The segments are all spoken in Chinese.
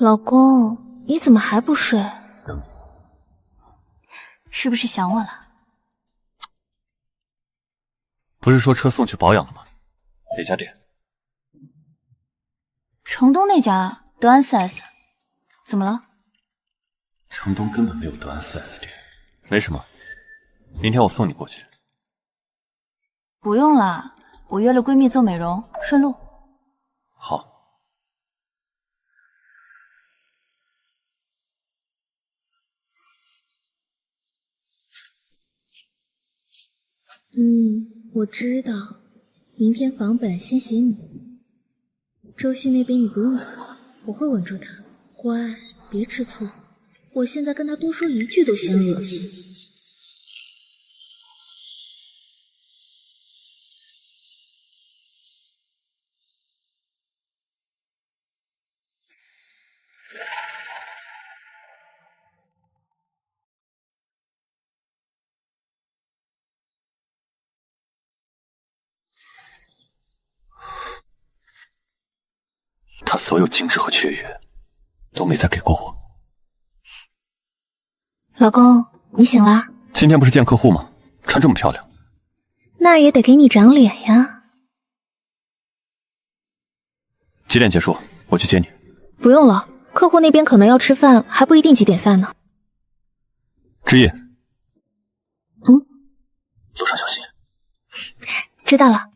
老公，你怎么还不睡？是不是想我了？不是说车送去保养了吗？哪家店？城东那家德安 4S。怎么了？城东根本没有德安 4S 店。没什么，明天我送你过去。不用了，我约了闺蜜做美容，顺路。好。我知道，明天房本先写你。周旭那边你不用管，我会稳住他。乖，别吃醋。我现在跟他多说一句都嫌恶心。他所有精致和雀跃都没再给过我。老公，你醒啦？今天不是见客户吗？穿这么漂亮，那也得给你长脸呀。几点结束？我去接你。不用了，客户那边可能要吃饭，还不一定几点散呢。之夜。路上小心。知道了。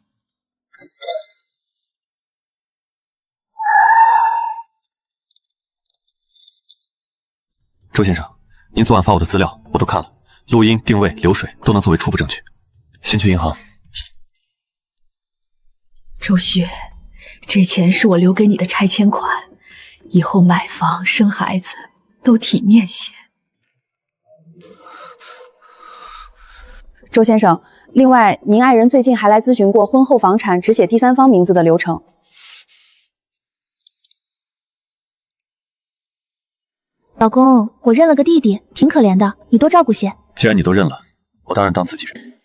周先生，您昨晚发我的资料我都看了，录音、定位、流水都能作为初步证据。先去银行。周旭，这钱是我留给你的拆迁款，以后买房生孩子都体面些。周先生，另外您爱人最近还来咨询过婚后房产只写第三方名字的流程。老公，我认了个弟弟，挺可怜的，你多照顾些。既然你都认了，我当然当自己人。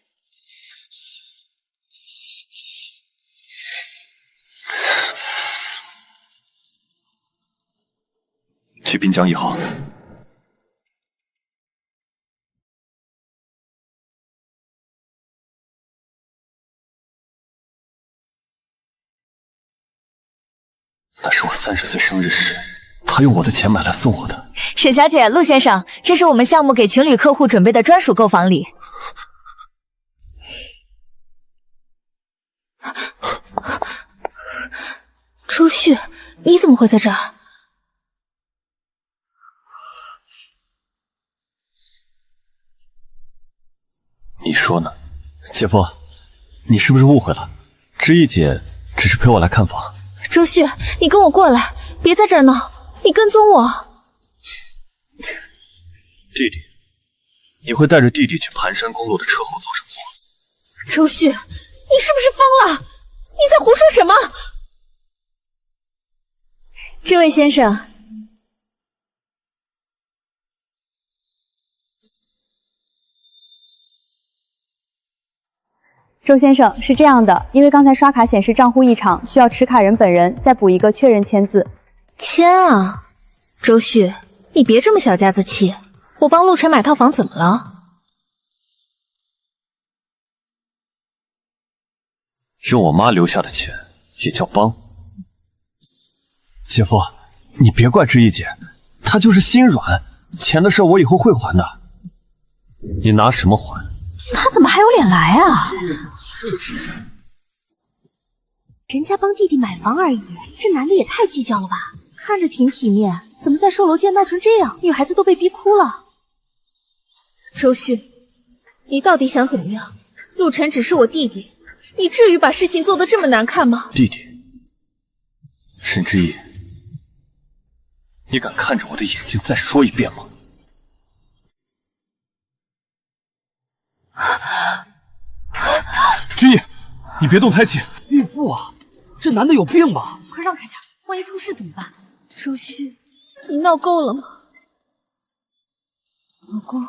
去滨江1号。那是我30岁生日时，他用我的钱买来送我的。沈小姐，陆先生，这是我们项目给情侣客户准备的专属购房礼。周旭，你怎么会在这儿？你说呢？姐夫，你是不是误会了？知意姐只是陪我来看房。周旭，你跟我过来，别在这儿闹，你跟踪我。弟弟，你会带着弟弟去盘山公路的车后座上坐？周旭，你是不是疯了？你在胡说什么？这位先生，周先生，是这样的，因为刚才刷卡显示账户异常，需要持卡人本人再补一个确认签字。签啊！周旭，你别这么小家子气，我帮陆晨买套房怎么了？用我妈留下的钱也叫帮？姐夫，你别怪知意姐，她就是心软，钱的事我以后会还的。你拿什么还？他怎么还有脸来啊？人家帮弟弟买房而已，这男的也太计较了吧？看着挺体面，怎么在售楼间闹成这样？女孩子都被逼哭了。周旭，你到底想怎么样？陆晨只是我弟弟，你至于把事情做得这么难看吗？弟弟，沈之意，你敢看着我的眼睛再说一遍吗？之意，你别动胎气。孕妇啊，这男的有病吧？快让开点，万一出事怎么办？周旭，你闹够了吗？老公，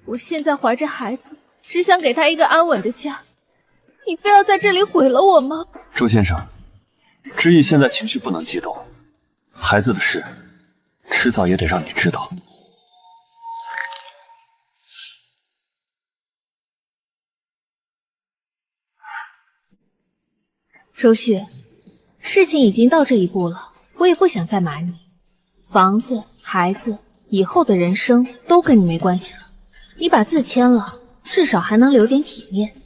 我现在怀着孩子，只想给他一个安稳的家，你非要在这里毁了我吗？周先生，知意现在情绪不能激动，孩子的事迟早也得让你知道。周旭，事情已经到这一步了，我也不想再瞒你。房子、孩子，以后的人生都跟你没关系了。你把字签了，至少还能留点体面。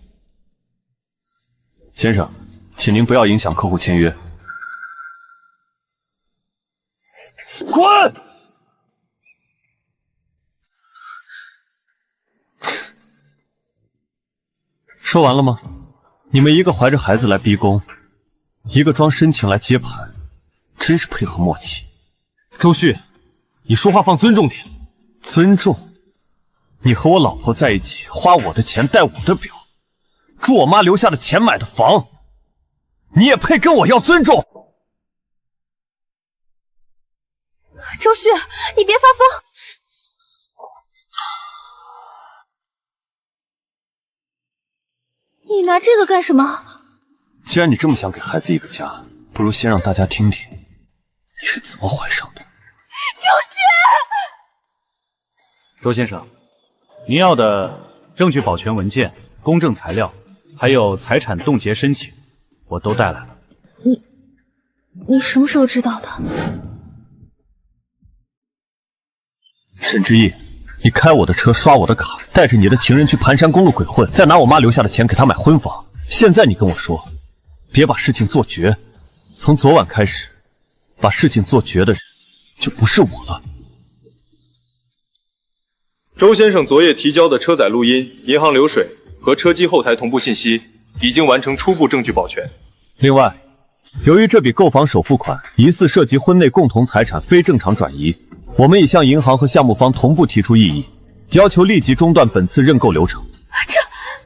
先生，请您不要影响客户签约。滚！说完了吗？你们一个怀着孩子来逼宫，一个装深情来接盘，真是配合默契。周旭，你说话放尊重点。尊重？你和我老婆在一起，花我的钱，戴我的表，住我妈留下的钱买的房，你也配跟我要尊重？周旭，你别发疯！你拿这个干什么？既然你这么想给孩子一个家，不如先让大家听听你是怎么怀上的。周旭，周先生，您要的证据保全文件、公证材料，还有财产冻结申请，我都带来了。你什么时候知道的？沈之意，你开我的车，刷我的卡，带着你的情人去盘山公路鬼混，再拿我妈留下的钱给她买婚房。现在你跟我说，别把事情做绝。从昨晚开始，把事情做绝的人就不是我了。周先生昨夜提交的车载录音、银行流水和车机后台同步信息已经完成初步证据保全。另外，由于这笔购房首付款疑似涉及婚内共同财产非正常转移，我们已向银行和项目方同步提出异议，要求立即中断本次认购流程。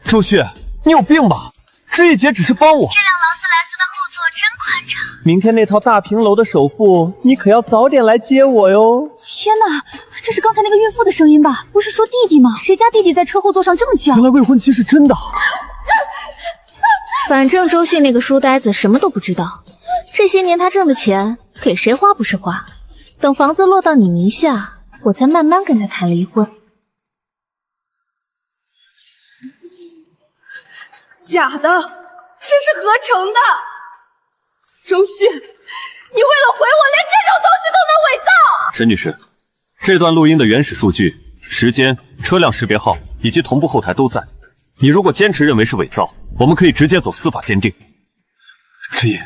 周旭，你有病吧？知意姐只是帮我。这辆劳斯莱斯的后座真宽敞。明天那套大平楼的首付，你可要早点来接我哟。天哪，这是刚才那个孕妇的声音吧？不是说弟弟吗？谁家弟弟在车后座上这么叫？原来未婚妻是真的。反正周迅那个书呆子什么都不知道，这些年他挣的钱给谁花不是花。等房子落到你名下，我再慢慢跟他谈离婚。假的，这是合成的。周旭，你为了毁我，连这种东西都能伪造！沈女士，这段录音的原始数据、时间、车辆识别号以及同步后台都在。你如果坚持认为是伪造，我们可以直接走司法鉴定。之意，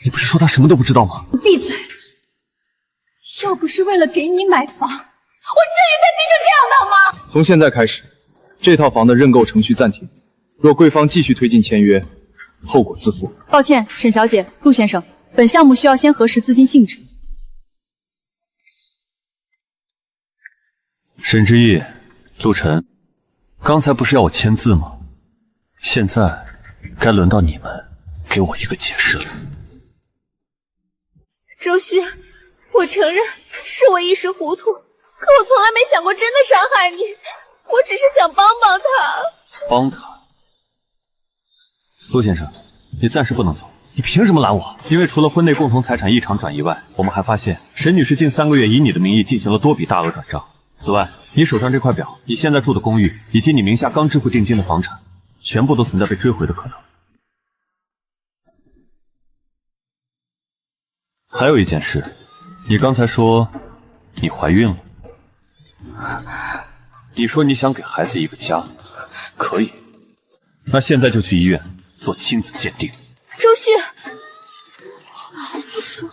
你不是说他什么都不知道吗？闭嘴！要不是为了给你买房，我至于被逼成这样的吗？从现在开始，这套房的认购程序暂停。若贵方继续推进签约，后果自负。抱歉，沈小姐、陆先生，本项目需要先核实资金性质。沈之意、陆晨，刚才不是要我签字吗？现在该轮到你们给我一个解释了。周旭，我承认是我一时糊涂，可我从来没想过真的伤害你，我只是想帮帮他。帮他？陆先生，你暂时不能走。你凭什么拦我？因为除了婚内共同财产异常转移外，我们还发现沈女士近3个月以你的名义进行了多笔大额转账。此外，你手上这块表，你现在住的公寓以及你名下刚支付定金的房产，全部都存在被追回的可能。还有一件事，你刚才说你怀孕了。你说你想给孩子一个家，可以，那现在就去医院做亲子鉴定。周旭，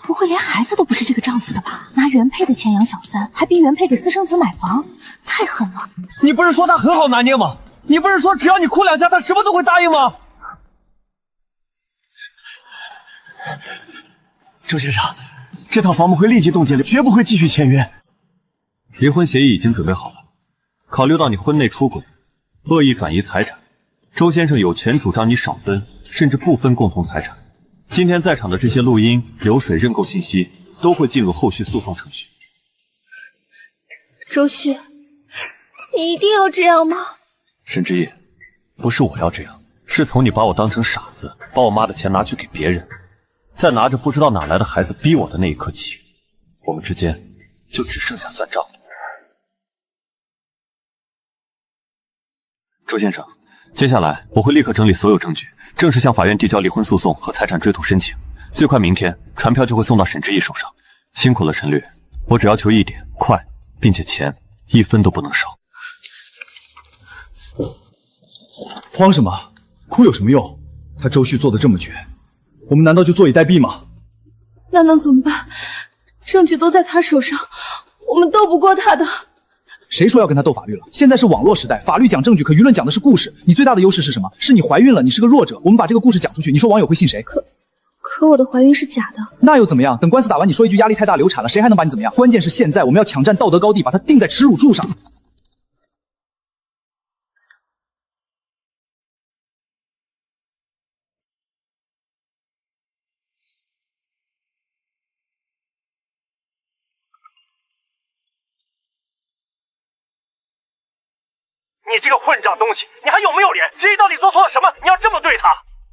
不会连孩子都不是这个丈夫的吧？拿原配的钱养小三，还逼原配给私生子买房，太狠了！你不是说他很好拿捏吗？你不是说只要你哭2下，他什么都会答应吗？周先生，这套房我们会立即冻结，绝不会继续签约。离婚协议已经准备好了。考虑到你婚内出轨、恶意转移财产，周先生有权主张你少分甚至不分共同财产。今天在场的这些录音、流水、认购信息都会进入后续诉讼程序。周旭，你一定要这样吗？沈之意，不是我要这样，是从你把我当成傻子，把我妈的钱拿去给别人，再拿着不知道哪来的孩子逼我的那一刻起，我们之间就只剩下算账了。周先生，接下来我会立刻整理所有证据，正式向法院递交离婚诉讼和财产追讨申请，最快明天传票就会送到沈之意手上。辛苦了，陈律，我只要求一点，快，并且钱1分都不能少。慌什么？哭有什么用？他周旭做的这么绝，我们难道就坐以待毙吗？那能怎么办？证据都在他手上，我们斗不过他的。谁说要跟他斗法律了？现在是网络时代，法律讲证据，可舆论讲的是故事。你最大的优势是什么？是你怀孕了，你是个弱者。我们把这个故事讲出去，你说网友会信谁？可我的怀孕是假的。那又怎么样？等官司打完，你说一句压力太大流产了，谁还能把你怎么样？关键是现在我们要抢占道德高地，把他钉在耻辱柱上。你这个混账东西，你还有没有脸？之意到底做错了什么？你要这么对他？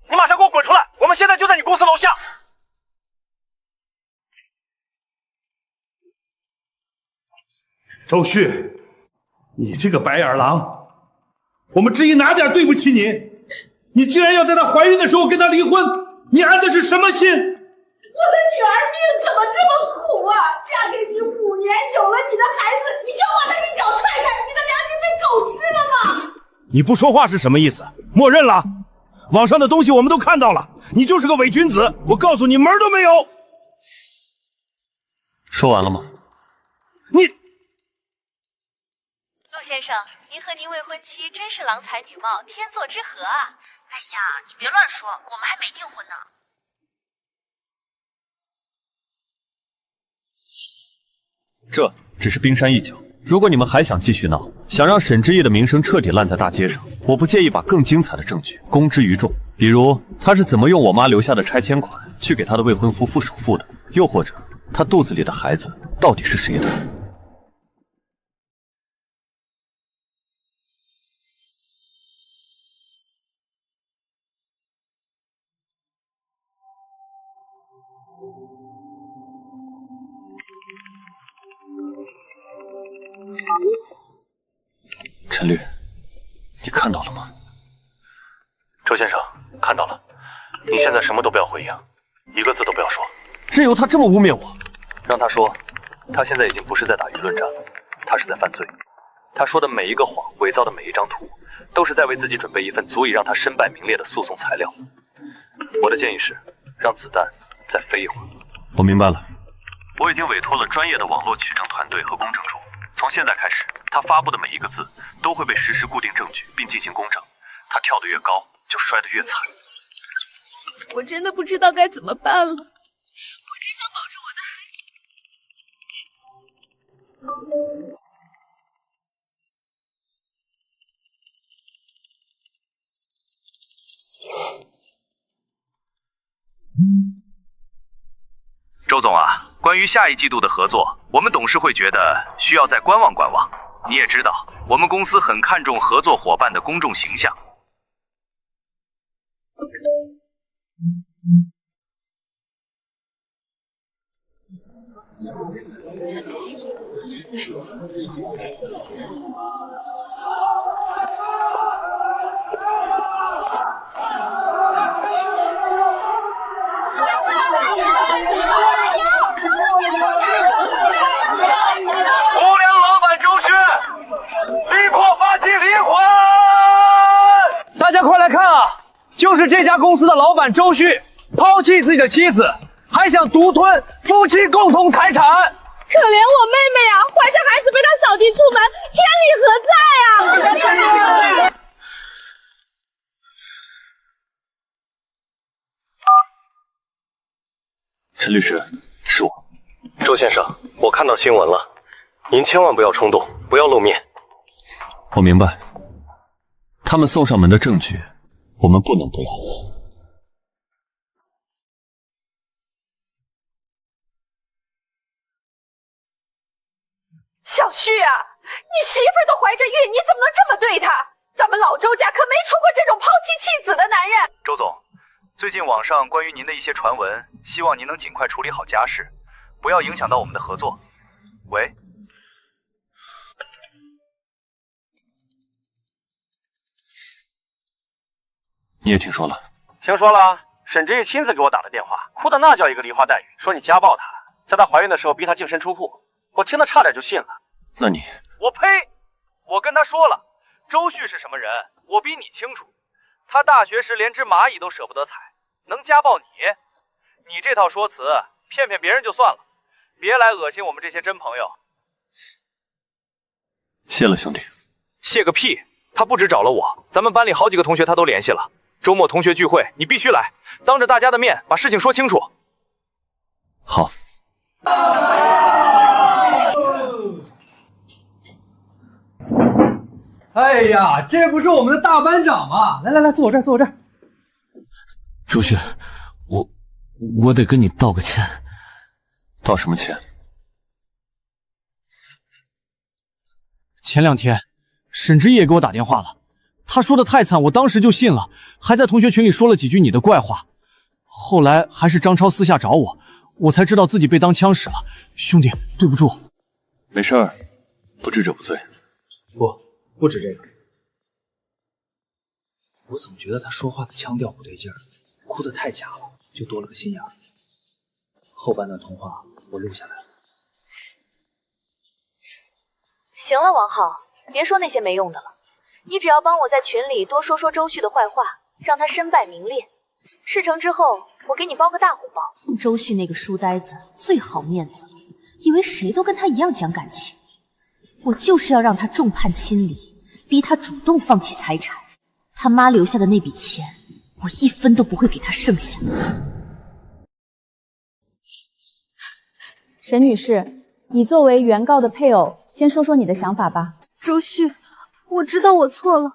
你马上给我滚出来！我们现在就在你公司楼下。周旭，你这个白眼狼，我们之意哪点对不起你？你竟然要在她怀孕的时候跟她离婚，你安的是什么心？我的女儿命怎么这么苦啊！嫁给你5年，有了你的孩子，你就把她一脚踹开，你的良心被狗吃了吗？你不说话是什么意思？默认了？网上的东西我们都看到了，你就是个伪君子，我告诉你门都没有。说完了吗？你，陆先生，您和您未婚妻真是郎才女貌，天作之合啊！哎呀，你别乱说，我们还没订婚呢。这只是冰山一角，如果你们还想继续闹，想让沈之意的名声彻底烂在大街上，我不介意把更精彩的证据公之于众，比如他是怎么用我妈留下的拆迁款去给他的未婚夫付首付的，又或者他肚子里的孩子到底是谁的。陈律，你看到了吗？周先生，看到了。你现在什么都不要回应，一个字都不要说。任由他这么污蔑我，让他说，他现在已经不是在打舆论战了，他是在犯罪。他说的每一个谎，伪造的每一张图，都是在为自己准备一份足以让他身败名裂的诉讼材料。我的建议是，让子弹再飞一会儿。我明白了。我已经委托了专业的网络取证团队和公证处，从现在开始，他发布的每一个字都会被实时固定证据，并进行公证。他跳得越高，就摔得越惨。我真的不知道该怎么办了，我只想保住我的孩子。周总啊，关于下一季度的合作，我们董事会觉得需要再观望观望。你也知道，我们公司很看重合作伙伴的公众形象。大家快来看啊！就是这家公司的老板周旭，抛弃自己的妻子，还想独吞夫妻共同财产。可怜我妹妹呀，怀着孩子被他扫地出门，天理何在呀！陈律师，是我。周先生，我看到新闻了，您千万不要冲动，不要露面。我明白。他们送上门的证据，我们不能不要。小旭啊，你媳妇儿都怀着孕，你怎么能这么对她？咱们老周家可没出过这种抛妻弃子的男人。周总，最近网上关于您的一些传闻，希望您能尽快处理好家事，不要影响到我们的合作。喂，你也听说了？听说了，沈之意亲自给我打的电话，哭的那叫一个梨花带雨，说你家暴她，在她怀孕的时候逼她净身出户，我听得差点就信了。那你……我呸！我跟他说了，周旭是什么人，我比你清楚。他大学时连只蚂蚁都舍不得踩，能家暴你？你这套说辞骗骗别人就算了，别来恶心我们这些真朋友。谢了，兄弟。谢个屁！他不止找了我，咱们班里好几个同学他都联系了。周末同学聚会，你必须来，当着大家的面把事情说清楚。好。哎呀，这不是我们的大班长吗？来来来，坐我这儿，坐我这儿。周旭，我得跟你道个歉。道什么歉？前2天，沈之意也给我打电话了，他说的太惨，我当时就信了，还在同学群里说了几句你的怪话。后来还是张超私下找我，我才知道自己被当枪使了。兄弟，对不住。没事儿，不知者不罪。不止这个，我总觉得他说话的腔调不对劲儿，哭得太假了，就多了个心眼儿。后半段通话我录下来了。行了，王浩，别说那些没用的了，你只要帮我在群里多说说周旭的坏话，让他身败名裂。事成之后，我给你包个大红包。周旭那个书呆子最好面子了，以为谁都跟他一样讲感情。我就是要让他众叛亲离，逼他主动放弃财产。他妈留下的那笔钱，我1分都不会给他剩下。沈女士，你作为原告的配偶，先说说你的想法吧。周旭，我知道我错了，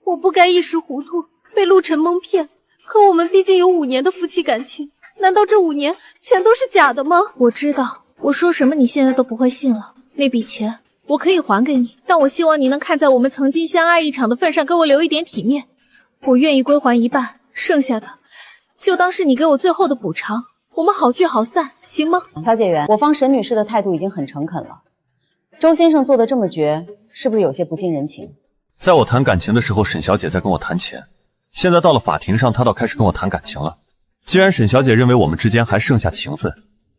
我不该一时糊涂，被陆晨蒙骗。可我们毕竟有5年的夫妻感情，难道这5年全都是假的吗？我知道，我说什么你现在都不会信了。那笔钱我可以还给你，但我希望你能看在我们曾经相爱一场的份上，给我留一点体面。我愿意归还1半，剩下的就当是你给我最后的补偿。我们好聚好散，行吗？调解员，我方沈女士的态度已经很诚恳了，周先生做的这么绝，是不是有些不近人情？在我谈感情的时候，沈小姐在跟我谈钱，现在到了法庭上，她倒开始跟我谈感情了。既然沈小姐认为我们之间还剩下情分，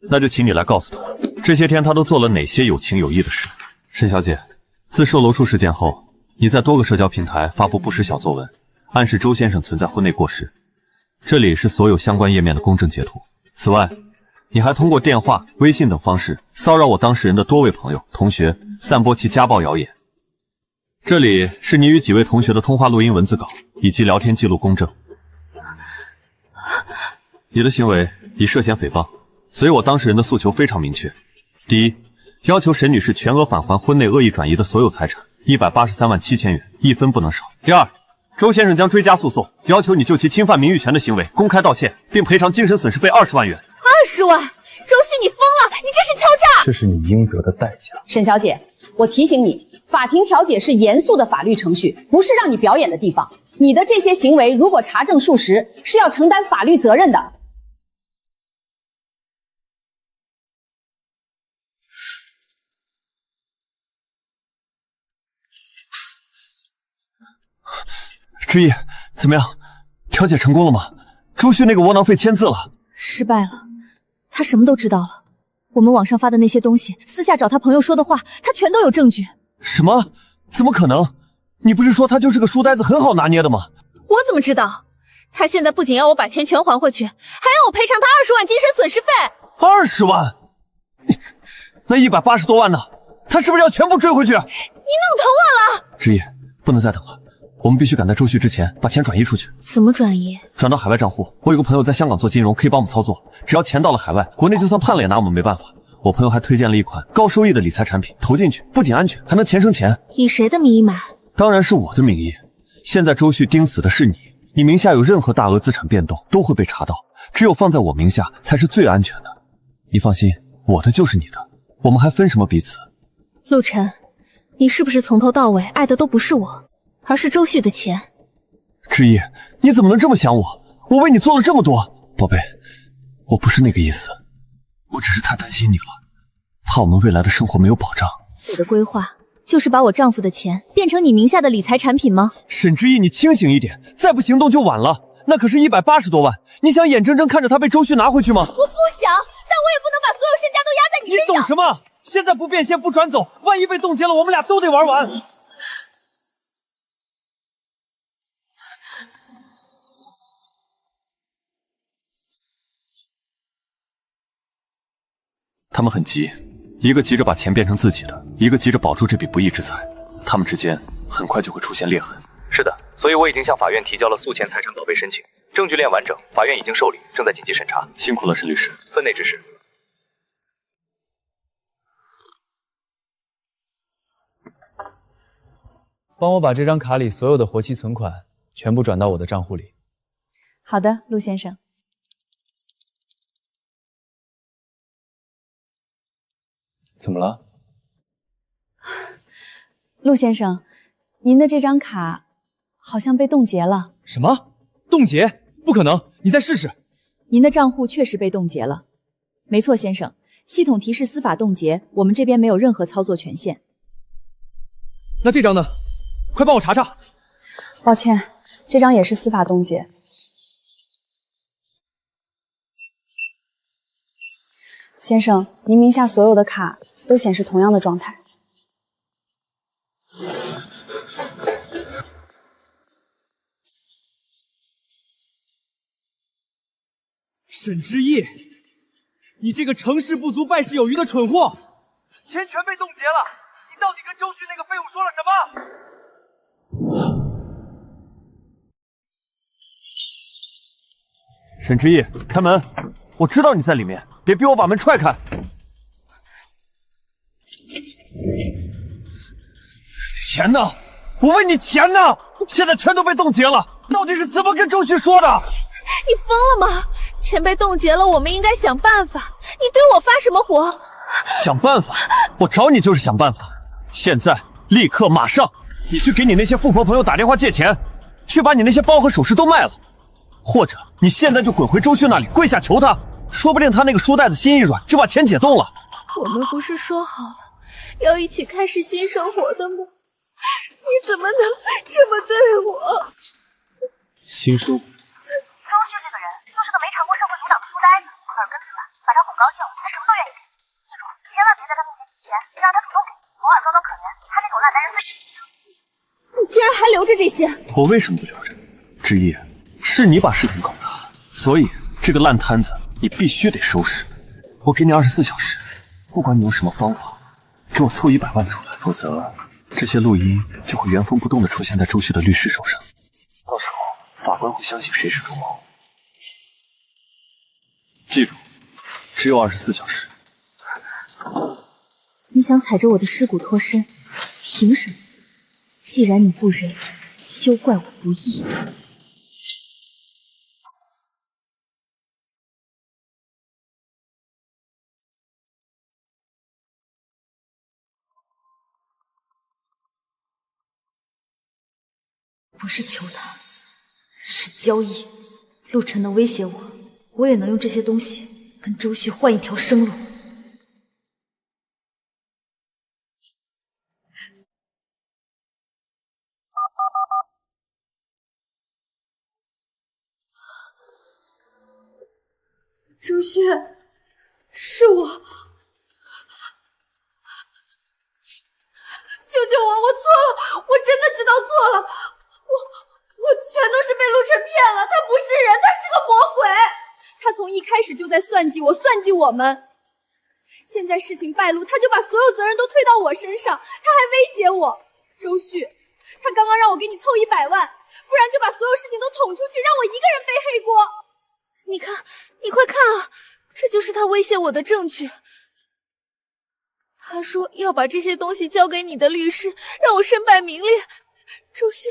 那就请你来告诉她，这些天她都做了哪些有情有义的事。沈小姐，自售楼处事件后，你在多个社交平台发布不实小作文，暗示周先生存在婚内过失，这里是所有相关页面的公证截图。此外，你还通过电话、微信等方式骚扰我当事人的多位朋友、同学，散播其家暴谣言。这里是你与几位同学的通话录音文字稿以及聊天记录公证。你的行为已涉嫌诽谤，所以我当事人的诉求非常明确：第一，要求沈女士全额返还婚内恶意转移的所有财产183万7千元，1分不能少。第二，周先生将追加诉讼，要求你就其侵犯名誉权的行为公开道歉，并赔偿精神损失费20万元。20万？周旭，你疯了！你这是敲诈！这是你应得的代价。沈小姐，我提醒你，法庭调解是严肃的法律程序，不是让你表演的地方。你的这些行为如果查证属实，是要承担法律责任的。之意，怎么样？调解成功了吗？周旭那个窝囊废签字了。失败了，他什么都知道了。我们网上发的那些东西，私下找他朋友说的话，他全都有证据。什么？怎么可能？你不是说他就是个书呆子，很好拿捏的吗？我怎么知道？他现在不仅要我把钱全还回去，还要我赔偿他20万精神损失费。20万？那180多万呢？他是不是要全部追回去？你弄疼我了！之意，不能再等了。我们必须赶在周旭之前把钱转移出去。怎么转移？转到海外账户。我有个朋友在香港做金融，可以帮我们操作。只要钱到了海外，国内就算判了也拿我们没办法。我朋友还推荐了一款高收益的理财产品，投进去不仅安全，还能钱生钱。以谁的名义买？当然是我的名义。现在周旭盯死的是你，你名下有任何大额资产变动都会被查到，只有放在我名下才是最安全的。你放心，我的就是你的，我们还分什么彼此？陆晨，你是不是从头到尾爱的都不是我，而是周旭的钱？之意，你怎么能这么想我？我为你做了这么多，宝贝，我不是那个意思，我只是太担心你了，怕我们未来的生活没有保障。我的规划就是把我丈夫的钱变成你名下的理财产品吗？沈之意，你清醒一点，再不行动就晚了。那可是180多万，你想眼睁睁看着他被周旭拿回去吗？我不想，但我也不能把所有身家都压在你身上。你懂什么？现在不变现不转走，万一被冻结了，我们俩都得玩完。他们很急，一个急着把钱变成自己的，一个急着保住这笔不义之财，他们之间很快就会出现裂痕。是的，所以我已经向法院提交了诉前财产报备申请，证据链完整，法院已经受理，正在紧急审查。辛苦了，沈律师。分内之事。帮我把这张卡里所有的活期存款全部转到我的账户里。好的，陆先生。怎么了？陆先生，您的这张卡好像被冻结了。什么？冻结？不可能！你再试试。您的账户确实被冻结了。没错，先生，系统提示司法冻结，我们这边没有任何操作权限。那这张呢？快帮我查查。抱歉，这张也是司法冻结。先生，您名下所有的卡都显示同样的状态。沈之意，你这个成事不足败事有余的蠢货！钱全被冻结了，你到底跟周旭那个废物说了什么？沈之意，开门！我知道你在里面，别逼我把门踹开。钱呢？我问你钱呢？现在全都被冻结了，到底是怎么跟周旭说的？你疯了吗？钱被冻结了，我们应该想办法。你对我发什么火？想办法？我找你就是想办法。现在，立刻，马上，你去给你那些富婆朋友打电话借钱，去把你那些包和首饰都卖了，或者你现在就滚回周旭那里跪下求他，说不定他那个书袋子心一软就把钱解冻了。我们不是说好了要一起开始新生活的吗？你怎么能这么对我？新生活。周旭这个人就是个没尝过社会毒长的书呆子，耳根子软，反正哄高兴，他什么都愿意给。记住，千万别在他面前提钱，让他主动给，偶尔装装可怜，他这种烂男人最喜欢。你竟然还留着这些？我为什么不留着？之意，是你把事情搞砸了，所以这个烂摊子你必须得收拾。我给你24小时，不管你用什么方法，给我凑100万出来，否则这些录音就会原封不动地出现在周旭的律师手上，到时候法官会相信谁是主谋。记住，只有24小时。你想踩着我的尸骨脱身，凭什么？既然你不仁，休怪我不义。不是求他，是交易。陆晨能威胁我，我也能用这些东西跟周旭换一条生路。周旭，是我，救救我！我错了，我真的知道错了。我全都是被陆晨骗了，他不是人，他是个魔鬼。他从一开始就在算计我，算计我们。现在事情败露，他就把所有责任都推到我身上，他还威胁我。周旭，他刚刚让我给你凑100万，不然就把所有事情都捅出去，让我一个人背黑锅。你看，你快看啊，这就是他威胁我的证据。他说要把这些东西交给你的律师，让我身败名裂。周旭，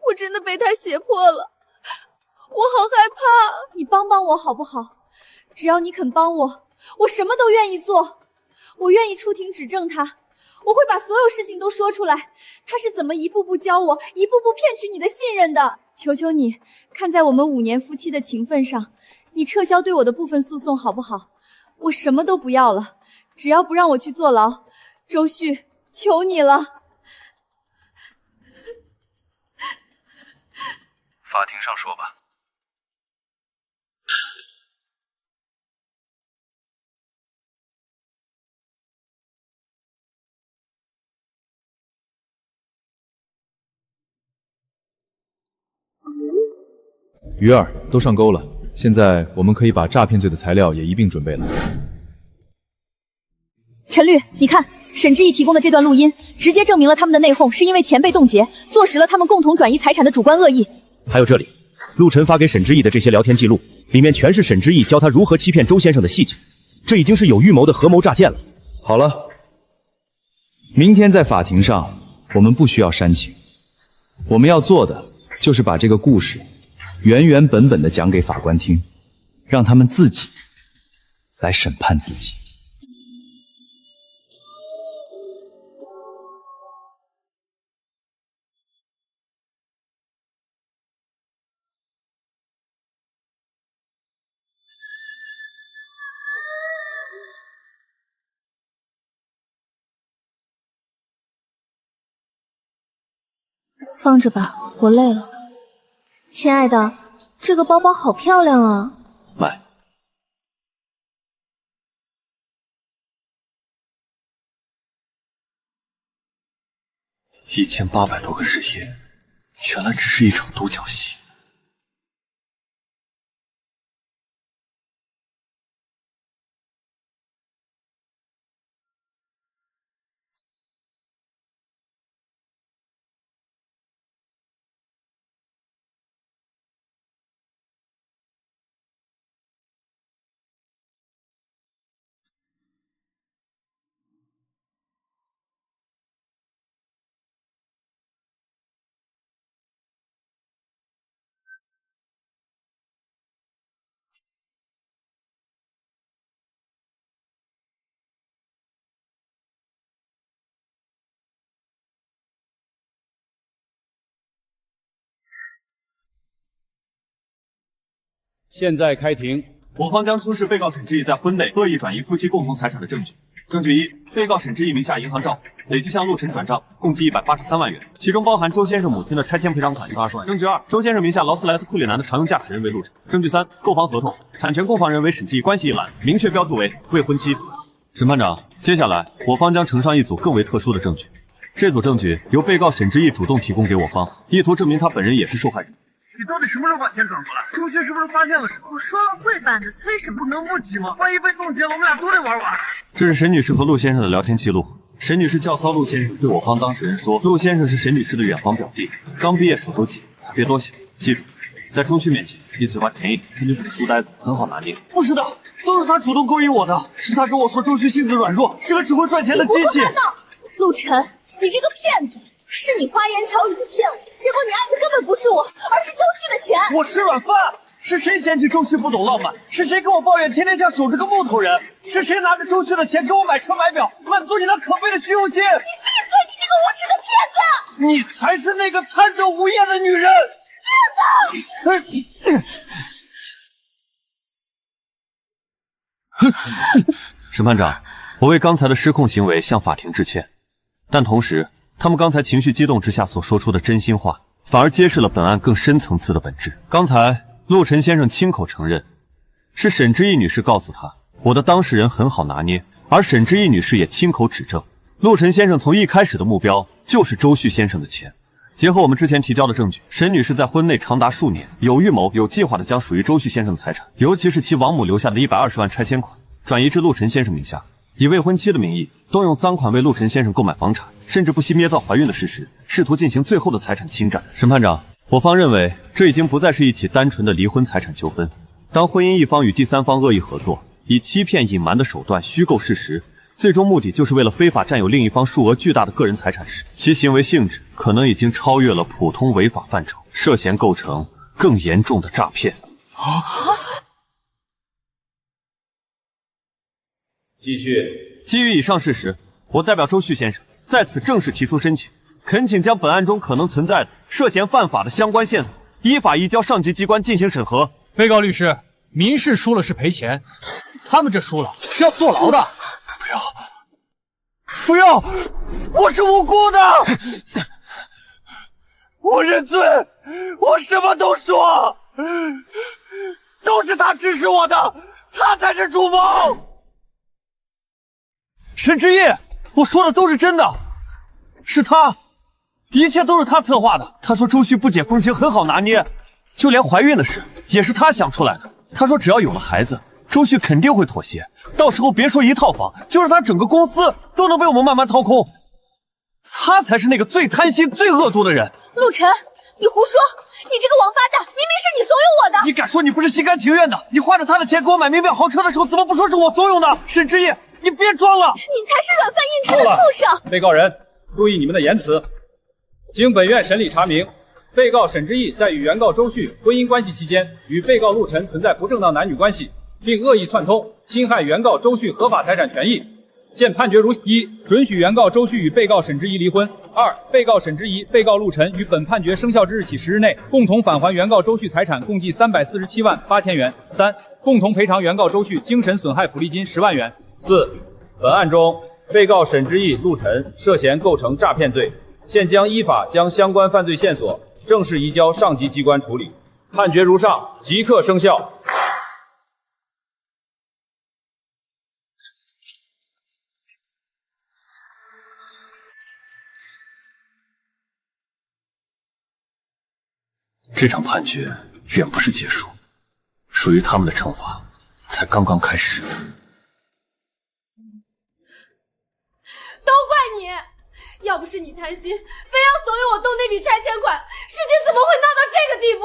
我真的被他胁迫了，我好害怕。你帮帮我好不好？只要你肯帮我，我什么都愿意做。我愿意出庭指证他，我会把所有事情都说出来，他是怎么一步步教我，一步步骗取你的信任的。求求你，看在我们5年夫妻的情分上，你撤销对我的部分诉讼好不好？我什么都不要了，只要不让我去坐牢，周旭，求你了。法庭上说吧。鱼儿都上钩了，现在我们可以把诈骗罪的材料也一并准备了。陈律，你看，沈之毅提供的这段录音，直接证明了他们的内讧是因为钱被冻结，坐实了他们共同转移财产的主观恶意。还有这里，陆晨发给沈之毅的这些聊天记录，里面全是沈之毅教他如何欺骗周先生的细节，这已经是有预谋的合谋诈骗了。好了，明天在法庭上，我们不需要煽情，我们要做的就是把这个故事原原本本的讲给法官听，让他们自己来审判自己。放着吧，我累了。亲爱的，这个包包好漂亮啊！买。1800多个日夜，原来只是一场独角戏。现在开庭，我方将出示被告沈之毅在婚内恶意转移夫妻共同财产的证据。证据一，被告沈之毅名下银行账户累计向陆晨转账共计183万元，其中包含周先生母亲的拆迁赔偿款120万。证据二，周先生名下劳斯莱斯库里南的常用驾驶人为陆晨。证据三，购房合同产权购房人为沈之毅关系一栏，明确标注为未婚妻。审判长，接下来我方将呈上一组更为特殊的证据。这组证据由被告沈之毅主动提供给我方，意图证明他本人也是受害者。你到底什么时候把钱转过来？周迅是不是发现了什么？我说了会办的，催什么？不能不急吗？万一被冻结了，我们俩都得玩完。这是沈女士和陆先生的聊天记录。沈女士教骚陆先生，对我方当事人说，陆先生是沈女士的远房表弟，刚毕业手头紧，别多想，记住，在周旭面前，你嘴巴甜一点，他就是个书呆子，很好拿捏。不是的，都是他主动勾引我的，是他跟我说周旭性子软弱，是个只会赚钱的机器。你胡说八道！陆晨，你这个骗子！是你花言巧语的骗我，结果你爱的根本不是我，而是周旭的钱。我吃软饭，是谁嫌弃周旭不懂浪漫？是谁跟我抱怨天天像守着个木头人？是谁拿着周旭的钱给我买车买表，满足你那可悲的虚荣心？你闭嘴！你这个无耻的骗子！你才是那个贪得无厌的女人！骗子！审判长，我为刚才的失控行为向法庭致歉，但同时，他们刚才情绪激动之下所说出的真心话，反而揭示了本案更深层次的本质。刚才陆晨先生亲口承认，是沈之毅女士告诉他，我的当事人很好拿捏，而沈之毅女士也亲口指证，陆晨先生从一开始的目标就是周旭先生的钱。结合我们之前提交的证据，沈女士在婚内长达数年，有预谋、有计划的将属于周旭先生的财产，尤其是其王母留下的120万拆迁款，转移至陆晨先生名下。以未婚妻的名义动用赃款为陆晨先生购买房产，甚至不惜捏造怀孕的事实，试图进行最后的财产侵占。审判长，我方认为这已经不再是一起单纯的离婚财产纠纷。当婚姻一方与第三方恶意合作，以欺骗、隐瞒的手段虚构事实，最终目的就是为了非法占有另一方数额巨大的个人财产时，其行为性质可能已经超越了普通违法范畴，涉嫌构成更严重的诈骗。继续。基于以上事实，我代表周旭先生在此正式提出申请，恳请将本案中可能存在的涉嫌犯法的相关线索依法移交上级机关进行审核。被告律师，民事输了是赔钱，他们这输了是要坐牢的。不不要！我是无辜的，我认罪，我什么都说，都是他指使我的，他才是主谋。沈之夜，我说的都是真的，是他，一切都是他策划的。他说周旭不解风情很好拿捏，就连怀孕的事也是他想出来的。他说只要有了孩子，周旭肯定会妥协，到时候别说一套房，就是他整个公司都能被我们慢慢掏空。他才是那个最贪心、最恶毒的人。陆晨，你胡说！你这个王八蛋，明明是你怂恿我的！你敢说你不是心甘情愿的？你花着他的钱给我买名表豪车的时候，怎么不说是我怂恿的？沈之夜，你别装了！你才是软饭硬吃的畜生！被告人，注意你们的言辞。经本院审理查明，被告沈之意在与原告周旭婚姻关系期间，与被告陆晨存在不正当男女关系，并恶意串通，侵害原告周旭合法财产权益。现判决如：一、准许原告周旭与被告沈之仪离婚；二、被告沈之仪、被告陆晨于本判决生效之日起10日内，共同返还原告周旭财产共计347万8千元；三、共同赔偿原告周旭精神损害抚利金10万元；四、本案中，被告沈之意、陆晨涉嫌构成诈骗罪，现将依法将相关犯罪线索正式移交上级机关处理。判决如上，即刻生效。这场判决远不是结束，属于他们的惩罚才刚刚开始。都怪你！要不是你贪心，非要怂恿我动那笔拆迁款，事情怎么会闹到这个地步？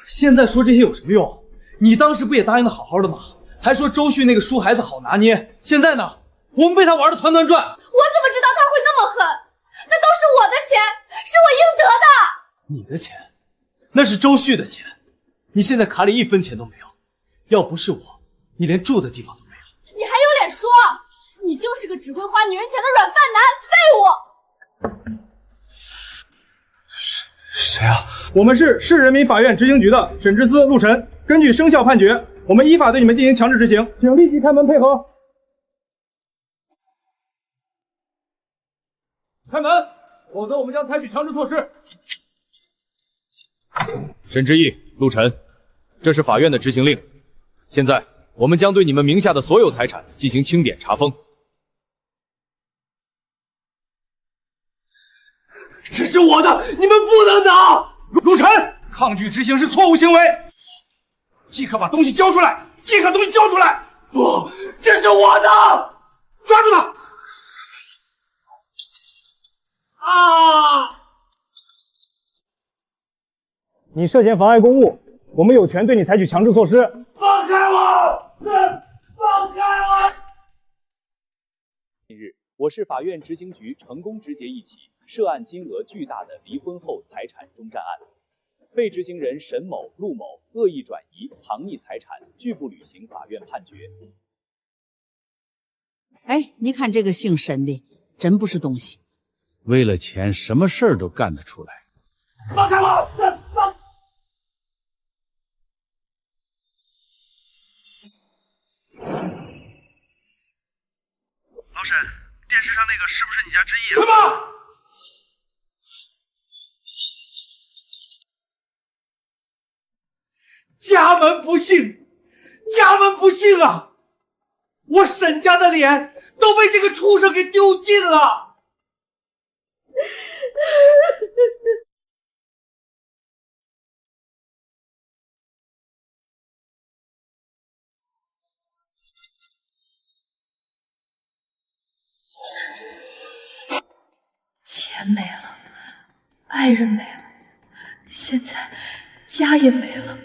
现在说这些有什么用？你当时不也答应的好好的吗？还说周旭那个书孩子好拿捏。现在呢，我们被他玩的团团转。我怎么知道他会那么狠？那都是我的钱，是我应得的。你的钱，那是周旭的钱。你现在卡里1分钱都没有，要不是我，你连住的地方都没有。你还有脸说？你就是个只会花女人钱的软饭男，废物！谁啊？我们是市人民法院执行局的沈之思、陆晨。根据生效判决，我们依法对你们进行强制执行，请立即开门配合。开门，否则我们将采取强制措施。沈之意、陆晨，这是法院的执行令。现在，我们将对你们名下的所有财产进行清点查封。这是我的，你们不能拿！陆晨，抗拒执行是错误行为，即刻把东西交出来！即刻东西交出来！不，这是我的！抓住他！啊！你涉嫌妨碍公务，我们有权对你采取强制措施。放开我！放开我！近日，我市法院执行局成功执结一起涉案金额巨大的离婚后财产中占案，被执行人沈某、陆某恶意转移、藏匿财产，拒不履行法院判决。哎，你看这个姓沈的，真不是东西。为了钱，什么事儿都干得出来。放开我！放！老沈，电视上那个是不是你家之意？什么？家门不幸，家门不幸啊！我沈家的脸都被这个畜生给丢尽了。钱没了，爱人没了，现在家也没了。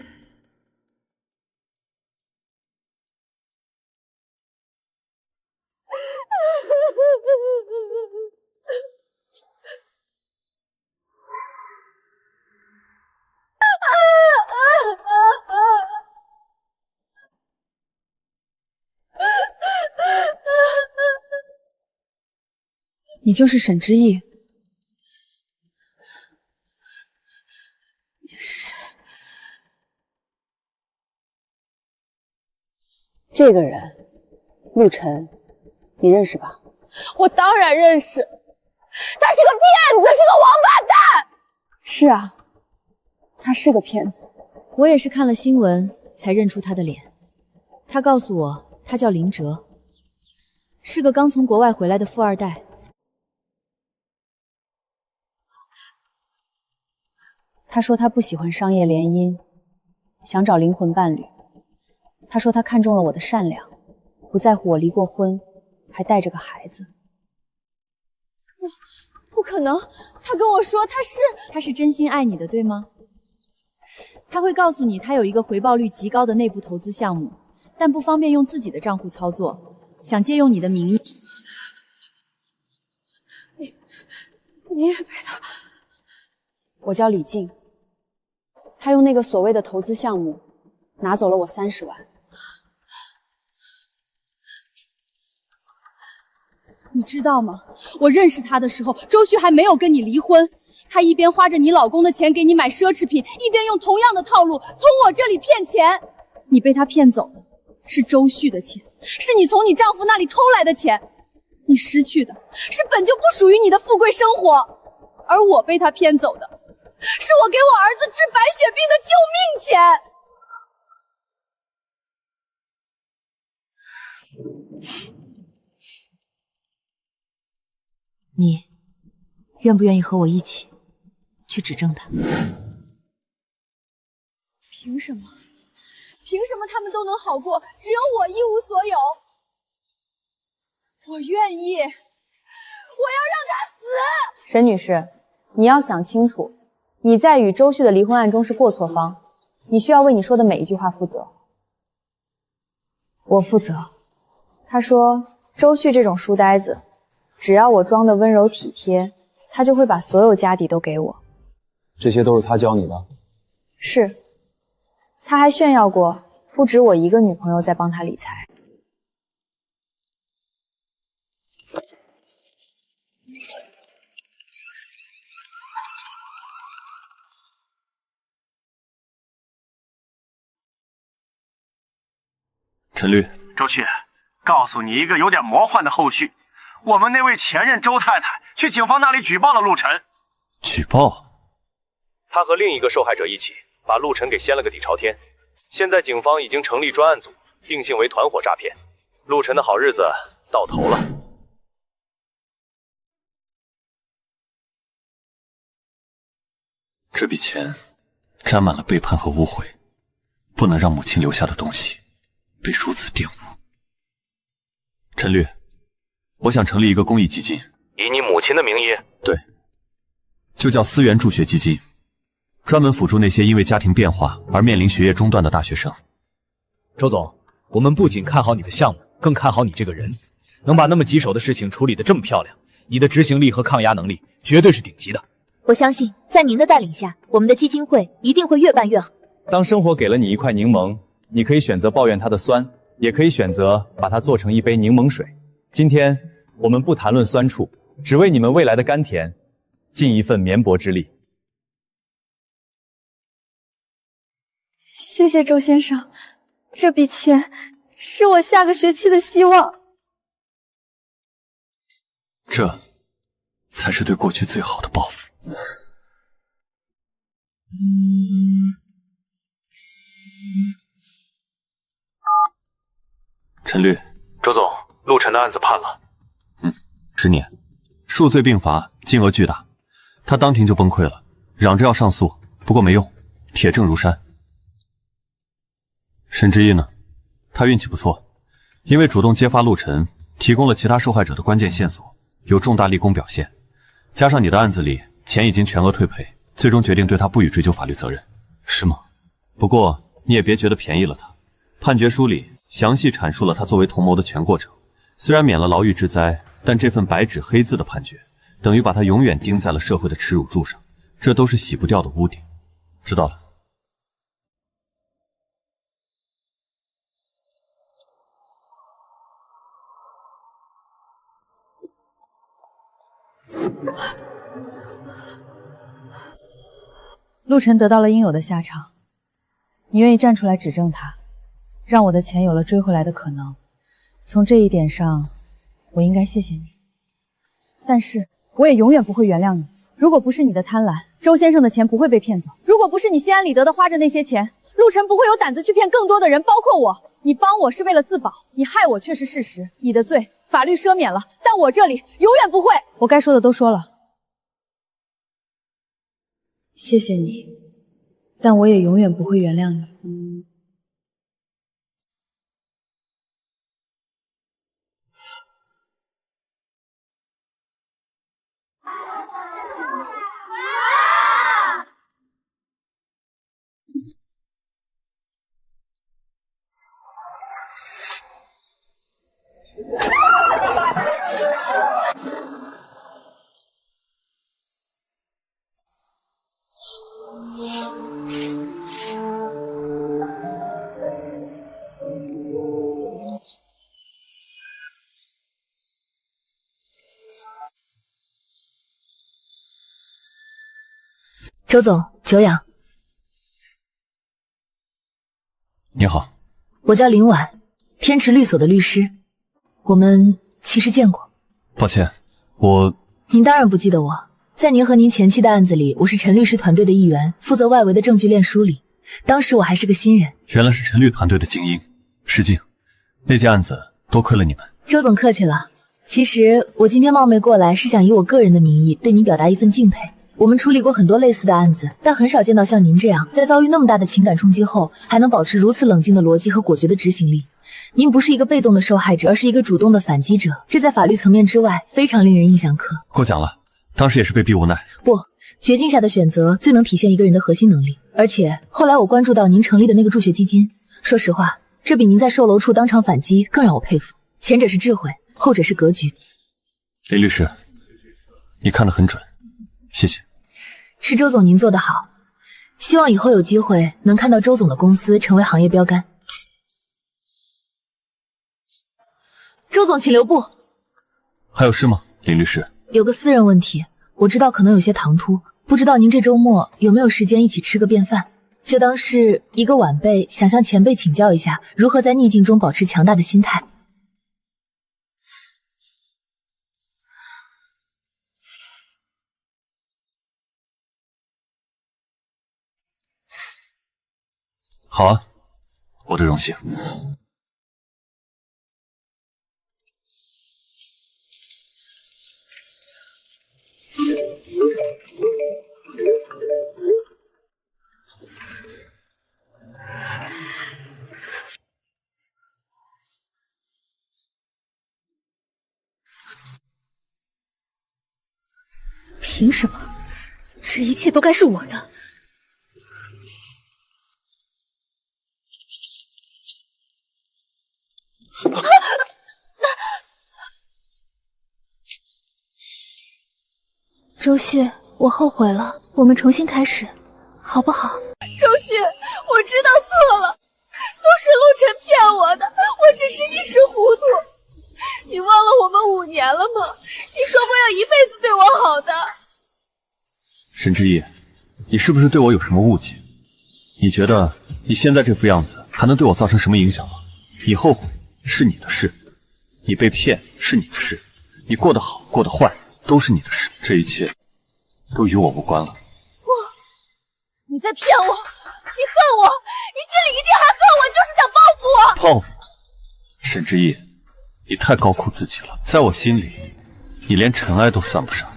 你就是沈之意。你是谁？这个人陆晨，你认识吧？我当然认识，他是个骗子，是个王八蛋。是啊，他是个骗子。我也是看了新闻才认出他的脸。他告诉我，他叫林哲，是个刚从国外回来的富二代。他说他不喜欢商业联姻，想找灵魂伴侣。他说他看中了我的善良，不在乎我离过婚，还带着个孩子。不可能，他跟我说他是真心爱你的，对吗？他会告诉你他有一个回报率极高的内部投资项目，但不方便用自己的账户操作，想借用你的名义。你也被他？我叫李静，他用那个所谓的投资项目拿走了我30万。你知道吗？我认识他的时候，周旭还没有跟你离婚。他一边花着你老公的钱给你买奢侈品，一边用同样的套路从我这里骗钱。你被他骗走的是周旭的钱，是你从你丈夫那里偷来的钱。你失去的是本就不属于你的富贵生活，而我被他骗走的是我给我儿子治白血病的救命钱。你愿不愿意和我一起去指证他？凭什么？凭什么他们都能好过，只有我一无所有？我愿意，我要让他死！沈女士，你要想清楚，你在与周旭的离婚案中是过错方，你需要为你说的每一句话负责。我负责。他说，周旭这种书呆子，只要我装的温柔体贴，他就会把所有家底都给我。这些都是他教你的？是。他还炫耀过，不止我一个女朋友在帮他理财。陈律，周旭，告诉你一个有点魔幻的后续，我们那位前任周太太去警方那里举报了陆晨。举报？他和另一个受害者一起把陆晨给掀了个底朝天。现在警方已经成立专案组，定性为团伙诈骗。陆晨的好日子到头了。这笔钱沾满了背叛和污秽，不能让母亲留下的东西被如此玷污。陈律，我想成立一个公益基金，以你母亲的名义？对，就叫思源助学基金，专门辅助那些因为家庭变化而面临学业中断的大学生。周总，我们不仅看好你的项目，更看好你这个人，能把那么棘手的事情处理得这么漂亮，你的执行力和抗压能力绝对是顶级的。我相信，在您的带领下，我们的基金会一定会越办越好。当生活给了你一块柠檬，你可以选择抱怨它的酸，也可以选择把它做成一杯柠檬水。今天我们不谈论酸楚，只为你们未来的甘甜尽一份绵薄之力。谢谢周先生，这笔钱是我下个学期的希望。这才是对过去最好的报复。陈律，周总，陆晨的案子判了。10年，数罪并罚，金额巨大，他当庭就崩溃了，嚷着要上诉，不过没用，铁证如山。沈之意呢？他运气不错，因为主动揭发陆晨，提供了其他受害者的关键线索，有重大立功表现，加上你的案子里钱已经全额退赔，最终决定对他不予追究法律责任，是吗？不过你也别觉得便宜了他，判决书里详细阐述了他作为同谋的全过程，虽然免了牢狱之灾，但这份白纸黑字的判决，等于把他永远钉在了社会的耻辱柱上，这都是洗不掉的污点。知道了。陆晨得到了应有的下场，你愿意站出来指证他，让我的钱有了追回来的可能，从这一点上，我应该谢谢你，但是我也永远不会原谅你。如果不是你的贪婪，周先生的钱不会被骗走；如果不是你心安理得的花着那些钱，陆晨不会有胆子去骗更多的人，包括我。你帮我是为了自保，你害我却是事实。你的罪，法律赦免了，但我这里永远不会。我该说的都说了，谢谢你，但我也永远不会原谅你。周总，久仰。你好，我叫林婉，天池律所的律师，我们其实见过。抱歉，您当然不记得我。在您和您前妻的案子里，我是陈律师团队的一员，负责外围的证据链梳理。当时我还是个新人。原来是陈律团队的精英。石静，那件案子多亏了你们。周总客气了。其实我今天冒昧过来，是想以我个人的名义对您表达一份敬佩。我们处理过很多类似的案子，但很少见到像您这样，在遭遇那么大的情感冲击后，还能保持如此冷静的逻辑和果决的执行力。您不是一个被动的受害者，而是一个主动的反击者，这在法律层面之外非常令人印象刻。过奖了，当时也是被逼无奈。不，绝境下的选择最能体现一个人的核心能力。而且后来我关注到您成立的那个助学基金，说实话，这比您在售楼处当场反击更让我佩服。前者是智慧，后者是格局。林律师，你看得很准，谢谢。是周总您做得好，希望以后有机会能看到周总的公司成为行业标杆。周总请留步。还有事吗，林律师？有个私人问题，我知道可能有些唐突，不知道您这周末有没有时间一起吃个便饭？就当是一个晚辈想向前辈请教一下，如何在逆境中保持强大的心态。好啊，我的荣幸。凭什么？这一切都该是我的。周旭，我后悔了，我们重新开始，好不好？周旭，我知道错了，都是陆晨骗我的，我只是一时糊涂。你忘了我们5年了吗？你说过要一辈子对我好的。沈之夜，你是不是对我有什么误解？你觉得你现在这副样子还能对我造成什么影响吗？你后悔是你的事，你被骗是你的事，你过得好过得坏都是你的事，这一切都与我无关了。你在骗我，你恨我，你心里一定还恨我，就是想报复我。报复？沈之夜，你太高估自己了，在我心里，你连尘埃都算不上。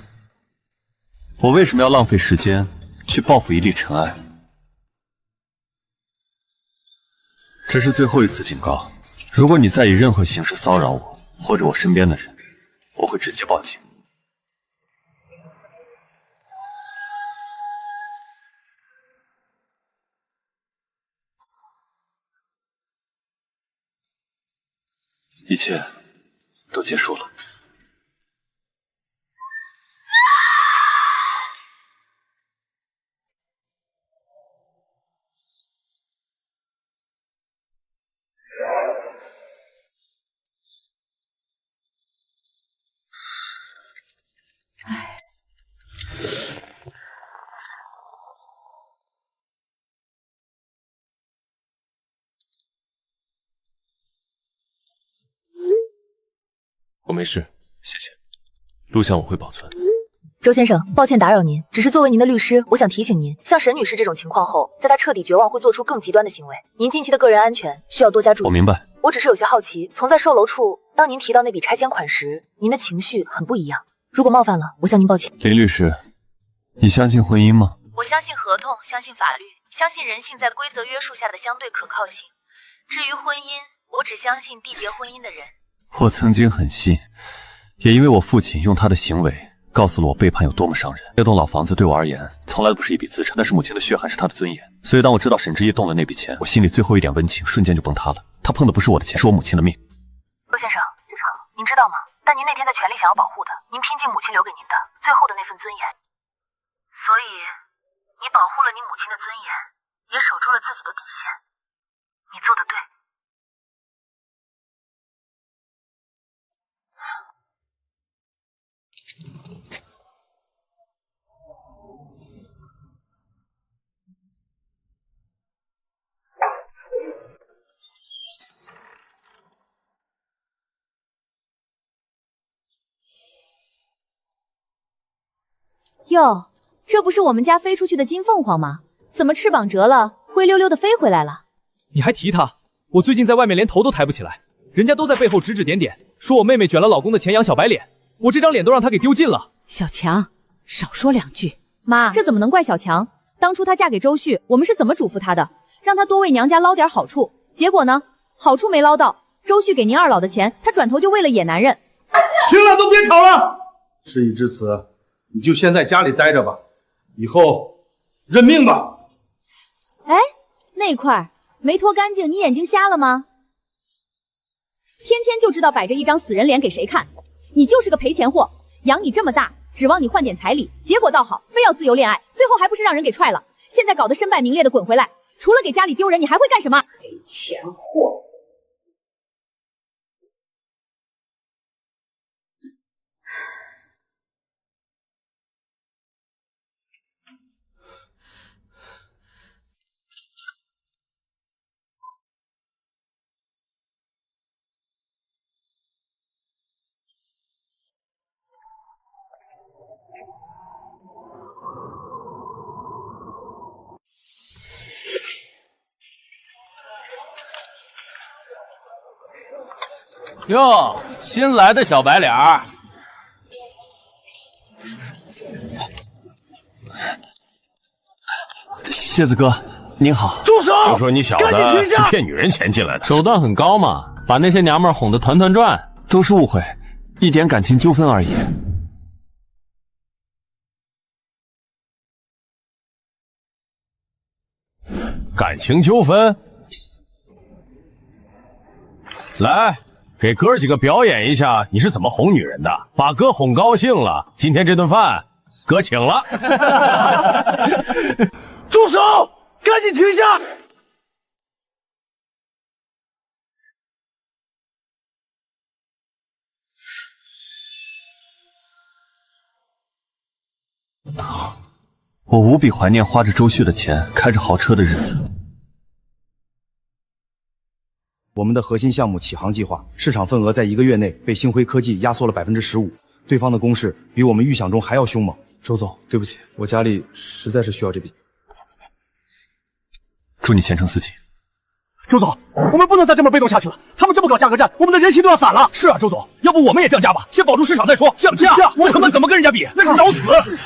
我为什么要浪费时间去报复一粒尘埃？这是最后一次警告，如果你再以任何形式骚扰我或者我身边的人，我会直接报警。一切都结束了。我没事，谢谢。录像我会保存。周先生，抱歉打扰您，只是作为您的律师，我想提醒您，像沈女士这种情况后，在她彻底绝望会做出更极端的行为，您近期的个人安全需要多加注意。我明白。我只是有些好奇，从在售楼处，当您提到那笔拆迁款时，您的情绪很不一样。如果冒犯了，我向您抱歉。林律师，你相信婚姻吗？我相信合同，相信法律，相信人性在规则约束下的相对可靠性。至于婚姻，我只相信缔结婚姻的人。我曾经很信，也因为我父亲用他的行为告诉了我背叛有多么伤人。那栋老房子对我而言从来都不是一笔资产，那是母亲的血汗，是她的尊严。所以当我知道沈之夜动了那笔钱，我心里最后一点温情瞬间就崩塌了。他碰的不是我的钱，是我母亲的命。陆先生，您知道吗？但您那天在全力想要保护的，您拼尽母亲留给您的最后的那份尊严。所以，你保护了你母亲的尊严，也守住了自己的底线。你做得对。哟，这不是我们家飞出去的金凤凰吗？怎么翅膀折了，灰溜溜的飞回来了？你还提他？我最近在外面连头都抬不起来，人家都在背后指指点点，说我妹妹卷了老公的钱养小白脸，我这张脸都让他给丢尽了。小强，少说两句。妈，这怎么能怪小强？当初她嫁给周旭，我们是怎么嘱咐她的？让她多为娘家捞点好处。结果呢？好处没捞到，周旭给您二老的钱，她转头就为了野男人。行了，都别吵了。事已至此，你就先在家里待着吧，以后认命吧。哎，那块没脱干净，你眼睛瞎了吗？天天就知道摆着一张死人脸给谁看，你就是个赔钱货。养你这么大，指望你换点彩礼，结果倒好，非要自由恋爱，最后还不是让人给踹了。现在搞得身败名裂的滚回来，除了给家里丢人，你还会干什么？赔钱货。哟，新来的小白脸儿。蝎子哥，您好。住手！就说你小子是骗女人钱进来的，手段很高嘛，把那些娘们哄得团团转。都是误会，一点感情纠纷而已。感情纠纷？来，给哥几个表演一下你是怎么哄女人的，把哥哄高兴了，今天这顿饭哥请了。住手！赶紧停下！我无比怀念花着周旭的钱，开着豪车的日子。我们的核心项目启航计划市场份额在1个月内被星辉科技压缩了15%，对方的攻势比我们预想中还要凶猛。周总，对不起，我家里实在是需要这笔。祝你前程似锦。周总，我们不能再这么被动下去了，他们这么搞价格战，我们的人心都要散了。是啊，周总，要不我们也降价吧，先保住市场再说。降价？我他妈怎么跟人家比？那是找死！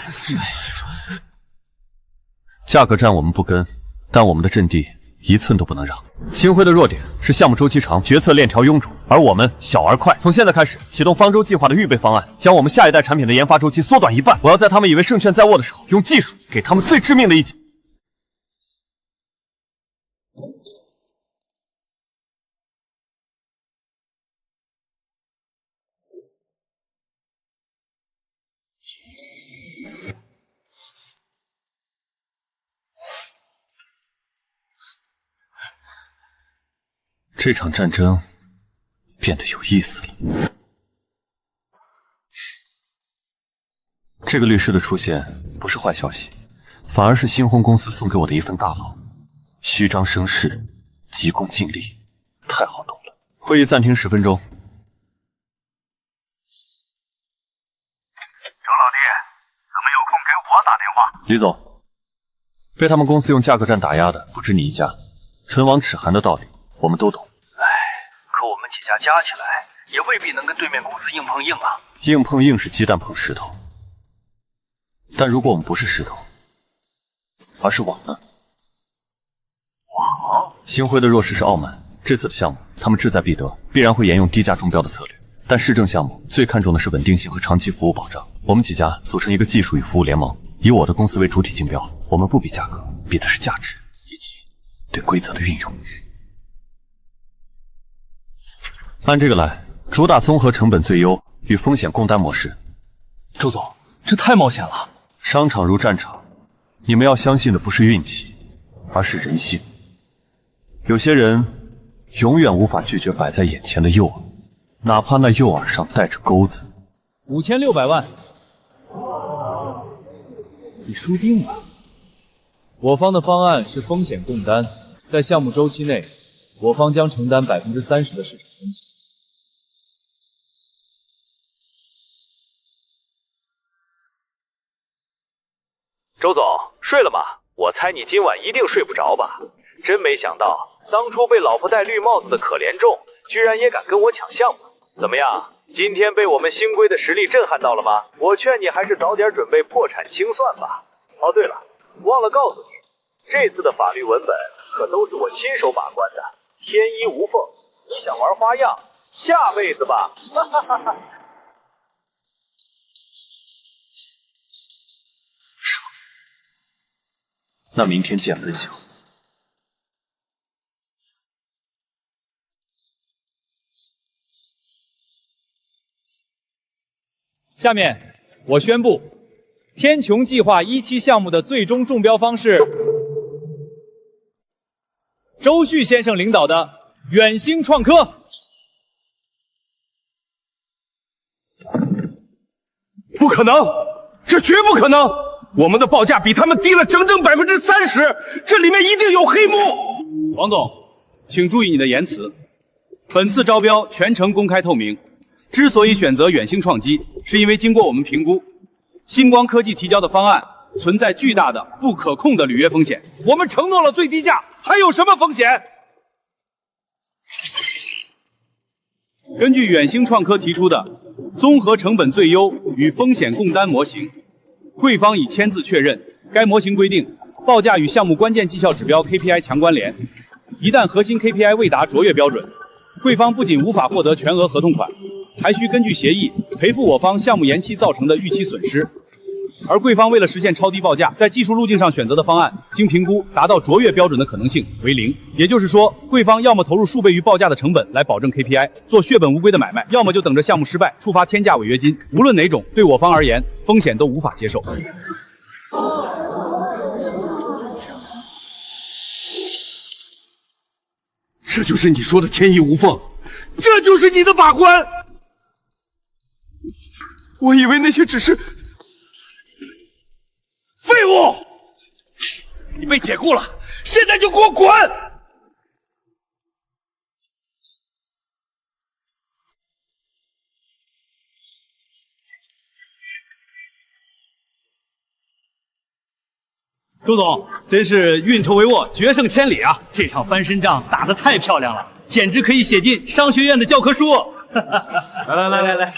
价格战我们不跟，但我们的阵地一寸都不能让。星辉的弱点是项目周期长，决策链条臃肿，而我们小而快。从现在开始，启动方舟计划的预备方案，将我们下一代产品的研发周期缩短1半。我要在他们以为胜券在握的时候，用技术给他们最致命的一击。这场战争变得有意思了。这个律师的出现不是坏消息，反而是星鸿公司送给我的一份大劳，虚张声势，急功近利，太好懂了。会议暂停10分钟。打电话。李总，被他们公司用价格战打压的不止你一家，唇亡齿寒的道理我们都懂。哎，可我们几家加起来也未必能跟对面公司硬碰硬啊。硬碰硬是鸡蛋碰石头，但如果我们不是石头，而是网呢？网？星辉的弱势是傲慢，这次的项目他们志在必得，必然会沿用低价中标的策略。但市政项目最看重的是稳定性和长期服务保障。我们几家组成一个技术与服务联盟，以我的公司为主体竞标。我们不比价格，比的是价值以及对规则的运用。按这个来，主打综合成本最优与风险共担模式。周总，这太冒险了。商场如战场，你们要相信的不是运气，而是人性。有些人永远无法拒绝摆在眼前的诱饵，哪怕那诱饵上带着钩子。5600万，你输定了。我方的方案是风险共担，在项目周期内，我方将承担30%的市场风险。周总，睡了吗？我猜你今晚一定睡不着吧？真没想到，当初被老婆戴绿帽子的可怜众，居然也敢跟我抢项目。怎么样？今天被我们星辉的实力震撼到了吗？我劝你还是早点准备破产清算吧。哦，对了，忘了告诉你，这次的法律文本可都是我亲手把关的，天衣无缝。你想玩花样，下辈子吧。哈哈哈哈。那明天见分晓。下面我宣布，天穹计划1期项目的最终中标方是周旭先生领导的远星创科。不可能，这绝不可能！我们的报价比他们低了整整30%，这里面一定有黑幕。王总，请注意你的言辞。本次招标全程公开透明。之所以选择远星创基，是因为经过我们评估，星光科技提交的方案存在巨大的不可控的履约风险。我们承诺了最低价，还有什么风险？根据远星创科提出的综合成本最优与风险共担模型，贵方已签字确认，该模型规定报价与项目关键绩效指标 KPI 强关联，一旦核心 KPI 未达卓越标准，贵方不仅无法获得全额合同款，还需根据协议赔付我方项目延期造成的预期损失。而贵方为了实现超低报价，在技术路径上选择的方案，经评估达到卓越标准的可能性为0。也就是说，贵方要么投入数倍于报价的成本来保证 KPI， 做血本无归的买卖，要么就等着项目失败触发天价违约金。无论哪种，对我方而言，风险都无法接受。这就是你说的天衣无缝，这就是你的把关。我以为那些只是废物，你被解雇了，现在就给我滚！周总，真是运筹帷幄，决胜千里啊！这场翻身仗打得太漂亮了，简直可以写进商学院的教科书。来，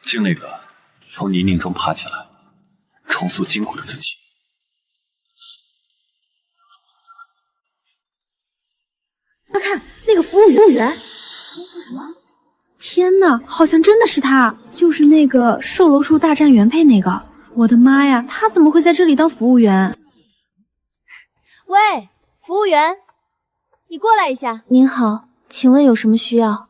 经那个从泥泞中爬起来，重塑筋骨的自己。快看，那个服务员！什么？天哪，好像真的是他，就是那个售楼处大战原配那个。我的妈呀，他怎么会在这里当服务员？喂，服务员，你过来一下。您好，请问有什么需要？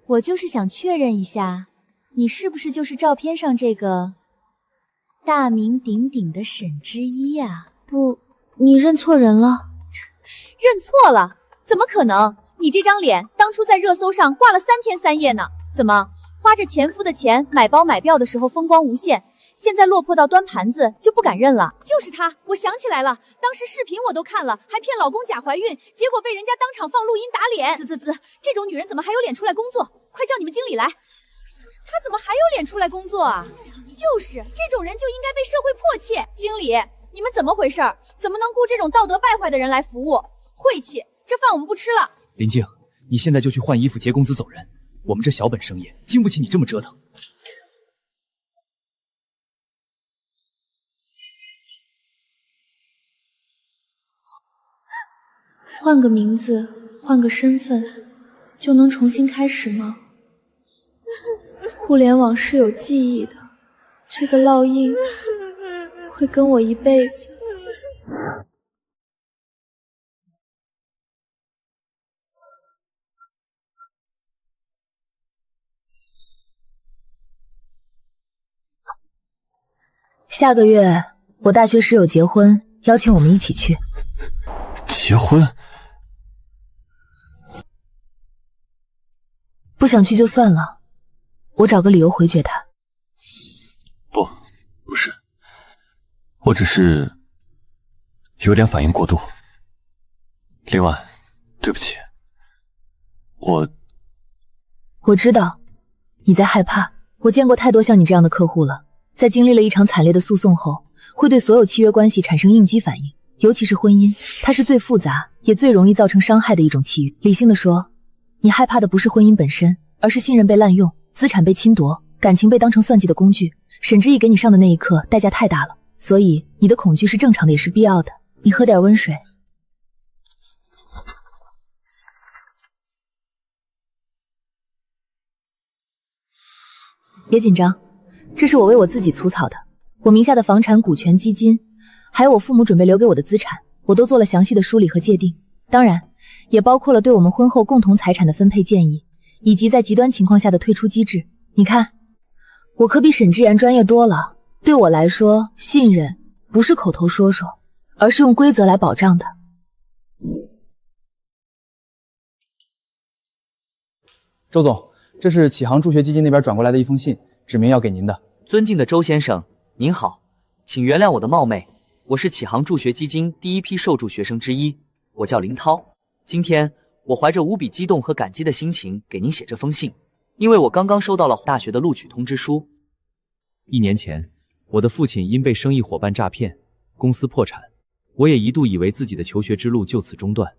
我就是想确认一下，你是不是就是照片上这个大名鼎鼎的沈之一呀？不，你认错人了。认错了？怎么可能？你这张脸当初在热搜上挂了3天3夜呢，怎么花着前夫的钱买包买表的时候风光无限，现在落魄到端盘子就不敢认了。就是她，我想起来了，当时视频我都看了，还骗老公假怀孕，结果被人家当场放录音打脸。这种女人怎么还有脸出来工作？快叫你们经理来！她怎么还有脸出来工作啊？就是这种人就应该被社会迫切。经理，你们怎么回事？怎么能雇这种道德败坏的人来服务？晦气！这饭我们不吃了。林静，你现在就去换衣服结工资走人，我们这小本生意经不起你这么折腾。换个名字，换个身份，就能重新开始吗？互联网是有记忆的，这个烙印会跟我一辈子。下个月我大学室友结婚，邀请我们一起去。结婚？不想去就算了，我找个理由回绝他。不是，我只是有点反应过度。另外，对不起，我知道你在害怕，我见过太多像你这样的客户了，在经历了一场惨烈的诉讼后，会对所有契约关系产生应激反应，尤其是婚姻，它是最复杂也最容易造成伤害的一种契约。理性的说，你害怕的不是婚姻本身，而是信任被滥用，资产被侵夺，感情被当成算计的工具。沈之意给你上的那一刻代价太大了，所以你的恐惧是正常的，也是必要的。你喝点温水。别紧张，这是我为我自己粗草的，我名下的房产、股权、基金，还有我父母准备留给我的资产，我都做了详细的梳理和界定，当然也包括了对我们婚后共同财产的分配建议，以及在极端情况下的退出机制。你看，我可比沈之言专业多了。对我来说，信任不是口头说说，而是用规则来保障的。周总，这是启航助学基金那边转过来的一封信，指明要给您的。尊敬的周先生，您好，请原谅我的冒昧，我是启航助学基金第一批受助学生之一，我叫林涛。今天我怀着无比激动和感激的心情给您写这封信，因为我刚刚收到了大学的录取通知书。1年前，我的父亲因被生意伙伴诈骗，公司破产，我也一度以为自己的求学之路就此中断。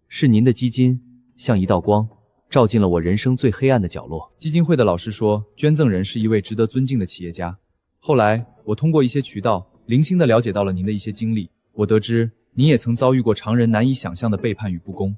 是您的基金像一道光，照进了我人生最黑暗的角落。基金会的老师说，捐赠人是一位值得尊敬的企业家。后来，我通过一些渠道，零星地了解到了您的一些经历。我得知，您也曾遭遇过常人难以想象的背叛与不公。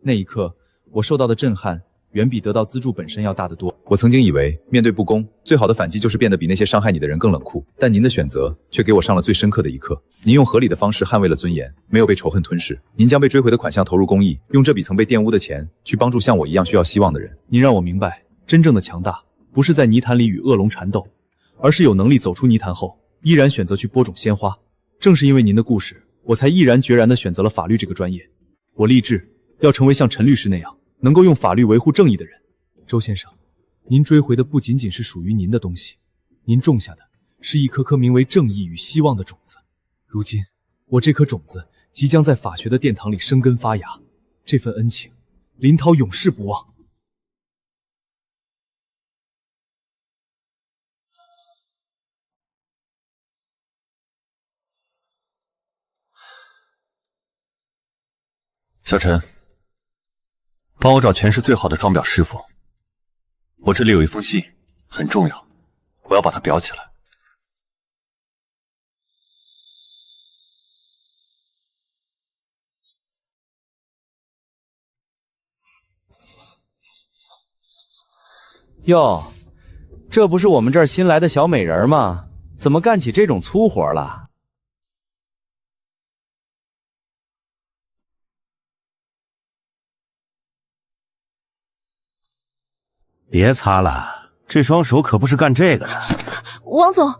那一刻，我受到的震撼远比得到资助本身要大得多。我曾经以为，面对不公，最好的反击就是变得比那些伤害你的人更冷酷，但您的选择却给我上了最深刻的一课。您用合理的方式捍卫了尊严，没有被仇恨吞噬。您将被追回的款项投入公益，用这笔曾被玷污的钱去帮助像我一样需要希望的人。您让我明白，真正的强大不是在泥潭里与恶龙缠斗，而是有能力走出泥潭后，依然选择去播种鲜花。正是因为您的故事，我才毅然决然地选择了法律这个专业。我立志要成为像陈律师那样，能够用法律维护正义的人。周先生，您追回的不仅仅是属于您的东西，您种下的是一颗颗名为正义与希望的种子。如今，我这颗种子即将在法学的殿堂里生根发芽，这份恩情，林涛永世不忘。小陈，帮我找全市最好的装裱师傅。我这里有一封信，很重要，我要把它裱起来。哟，这不是我们这儿新来的小美人吗？怎么干起这种粗活了？别擦了，这双手可不是干这个的。王总，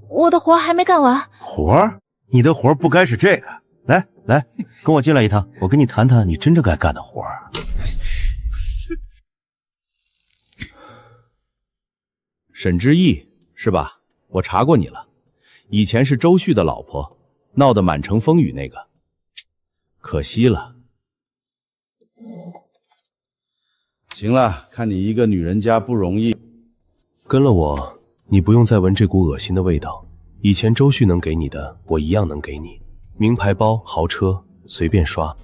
我的活还没干完。活儿？你的活儿不该是这个。来来，跟我进来一趟，我跟你谈谈你真正该干的活儿。沈之意是吧？我查过你了，以前是周旭的老婆，闹得满城风雨那个，可惜了。行了，看你一个女人家不容易，跟了我，你不用再闻这股恶心的味道。以前周旭能给你的，我一样能给你，名牌包、豪车，随便刷。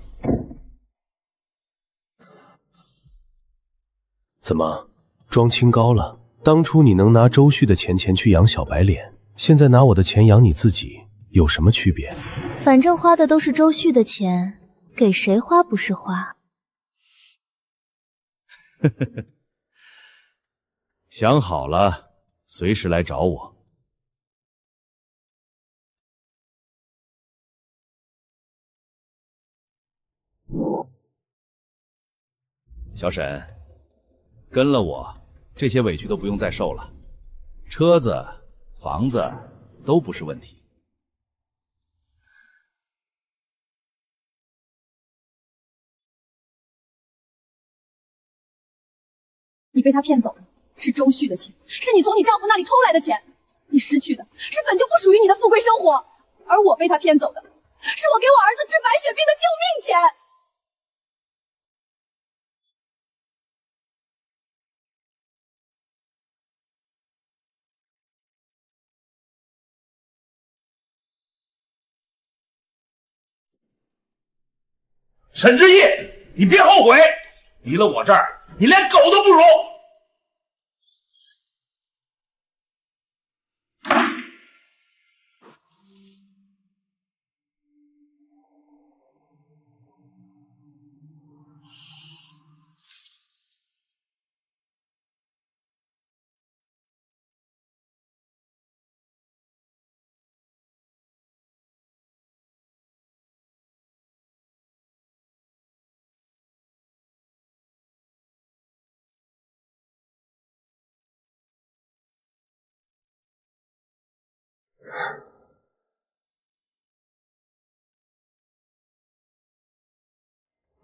怎么，装清高了？当初你能拿周旭的钱去养小白脸，现在拿我的钱养你自己，有什么区别？反正花的都是周旭的钱，给谁花不是花？想好了，随时来找我。小沈，跟了我，这些委屈都不用再受了，车子、房子都不是问题。你被他骗走了，是周旭的钱，是你从你丈夫那里偷来的钱。你失去的是本就不属于你的富贵生活，而我被他骗走的，是我给我儿子治白血病的救命钱。沈之意，你别后悔，离了我这儿，你连狗都不如。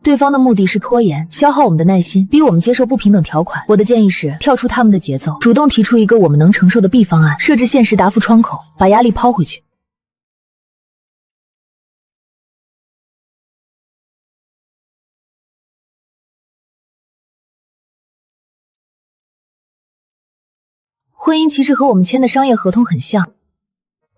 对方的目的是拖延，消耗我们的耐心，逼我们接受不平等条款。我的建议是跳出他们的节奏，主动提出一个我们能承受的 B 方案，设置限时答复窗口，把压力抛回去。婚姻其实和我们签的商业合同很像，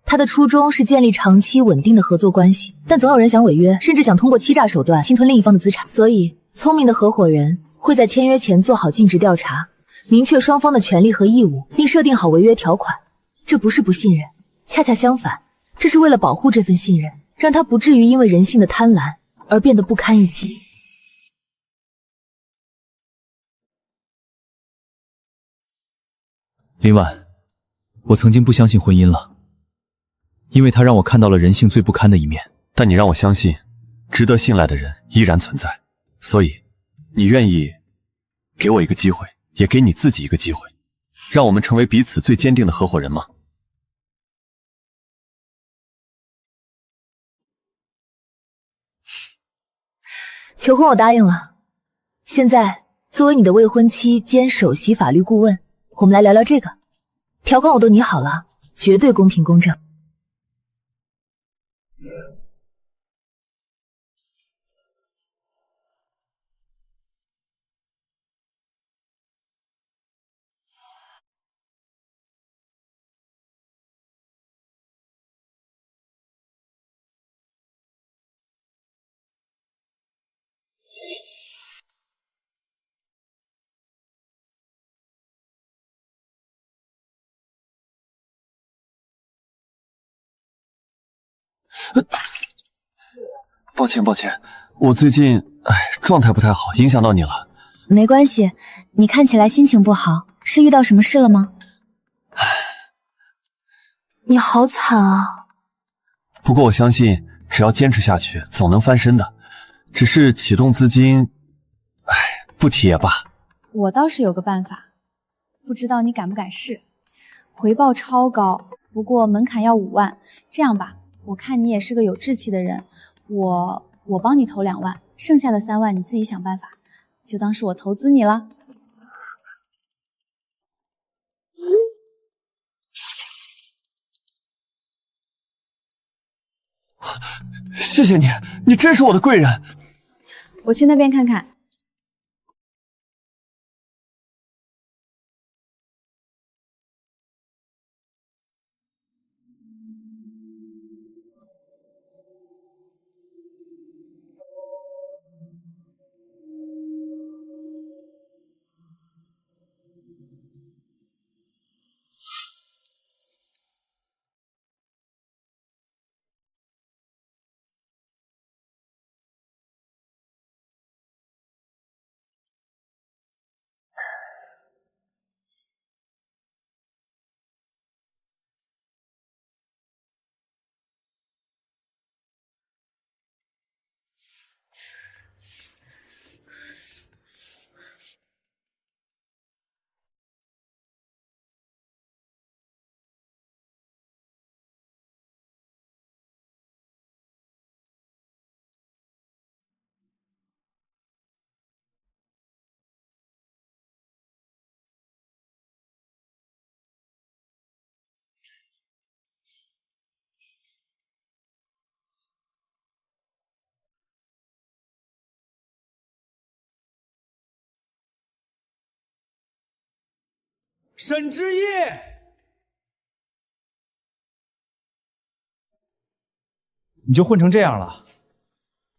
它的初衷是建立长期稳定的合作关系，但总有人想违约，甚至想通过欺诈手段侵吞另一方的资产。所以，聪明的合伙人会在签约前做好尽职调查，明确双方的权利和义务，并设定好违约条款。这不是不信任，恰恰相反，这是为了保护这份信任，让它不至于因为人性的贪婪而变得不堪一击。林婉，我曾经不相信婚姻了，因为它让我看到了人性最不堪的一面。但你让我相信，值得信赖的人依然存在。所以，你愿意给我一个机会，也给你自己一个机会，让我们成为彼此最坚定的合伙人吗？求婚我答应了。现在，作为你的未婚妻兼首席法律顾问，我们来聊聊这个。条款我都拟好了，绝对公平公正。抱歉，我最近状态不太好，影响到你了。没关系，你看起来心情不好，是遇到什么事了吗？你好惨啊！不过我相信，只要坚持下去，总能翻身的。只是启动资金，不提也罢。我倒是有个办法，不知道你敢不敢试？回报超高，不过门槛要5万。这样吧，我看你也是个有志气的人，我帮你投2万，剩下的3万你自己想办法，就当是我投资你了。谢谢你，你真是我的贵人。我去那边看看。沈之夜，你就混成这样了，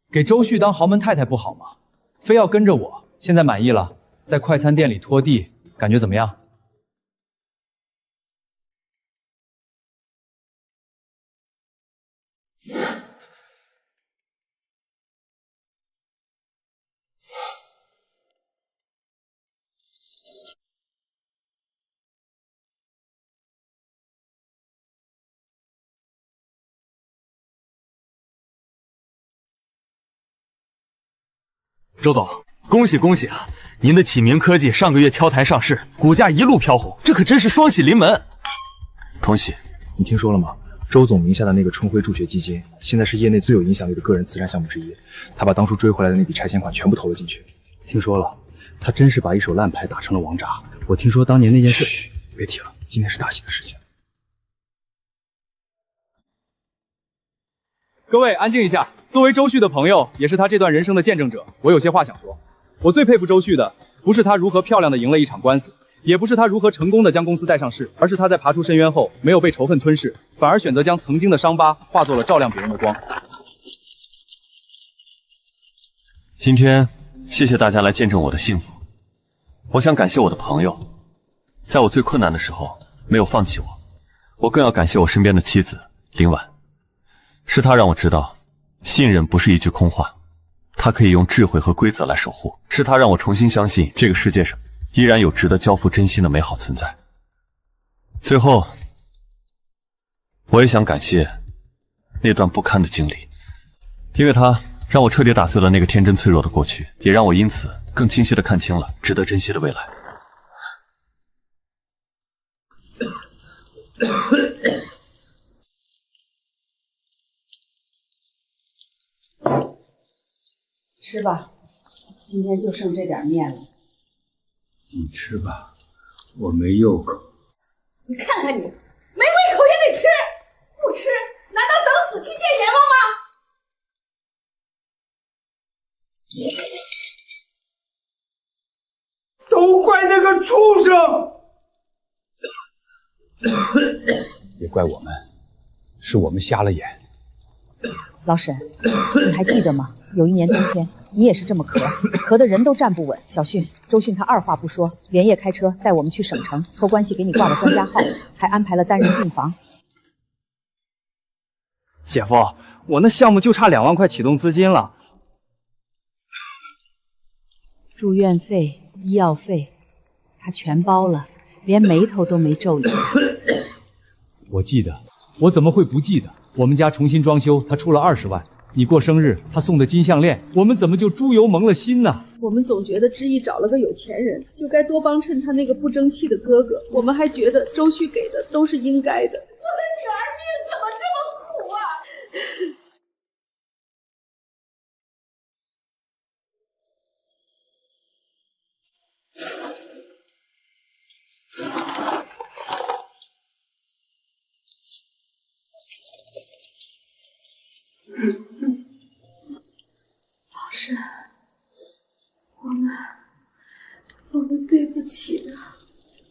给周旭当豪门太太不好吗？非要跟着我，现在满意了，在快餐店里拖地，感觉怎么样？周总，恭喜恭喜啊！您的启明科技上个月敲台上市，股价一路飘红，这可真是双喜临门。恭喜！你听说了吗？周总名下的那个春晖助学基金，现在是业内最有影响力的个人慈善项目之一。他把当初追回来的那笔拆迁款全部投了进去。听说了，他真是把一手烂牌打成了王炸。我听说当年那件事，嘘，别提了，今天是大喜的事情。各位安静一下。作为周旭的朋友，也是他这段人生的见证者，我有些话想说。我最佩服周旭的，不是他如何漂亮的赢了一场官司，也不是他如何成功的将公司带上市，而是他在爬出深渊后，没有被仇恨吞噬，反而选择将曾经的伤疤化作了照亮别人的光。今天谢谢大家来见证我的幸福。我想感谢我的朋友，在我最困难的时候没有放弃我。我更要感谢我身边的妻子林婉，是她让我知道信任不是一句空话，它可以用智慧和规则来守护。是它让我重新相信这个世界上依然有值得交付真心的美好存在。最后，我也想感谢那段不堪的经历，因为它让我彻底打碎了那个天真脆弱的过去，也让我因此更清晰地看清了值得珍惜的未来。吃吧，今天就剩这点面了。你吃吧，我没胃口。你看看你，没胃口也得吃，不吃难道等死去见阎王吗？都怪那个畜生！别怪我们，是我们瞎了眼。老沈，你还记得吗？有一年冬天，你也是这么咳得人都站不稳。小迅、周迅他二话不说，连夜开车带我们去省城，托关系给你挂了专家号，还安排了单人病房。姐夫，我那项目就差2万块启动资金了。住院费、医药费，他全包了，连眉头都没皱一下。我记得，我怎么会不记得？我们家重新装修，他出了20万。你过生日，他送的金项链，我们怎么就猪油蒙了心呢？我们总觉得知意找了个有钱人，就该多帮衬他那个不争气的哥哥。我们还觉得周旭给的都是应该的。我的女儿命怎么这么苦啊！老师，我们对不起的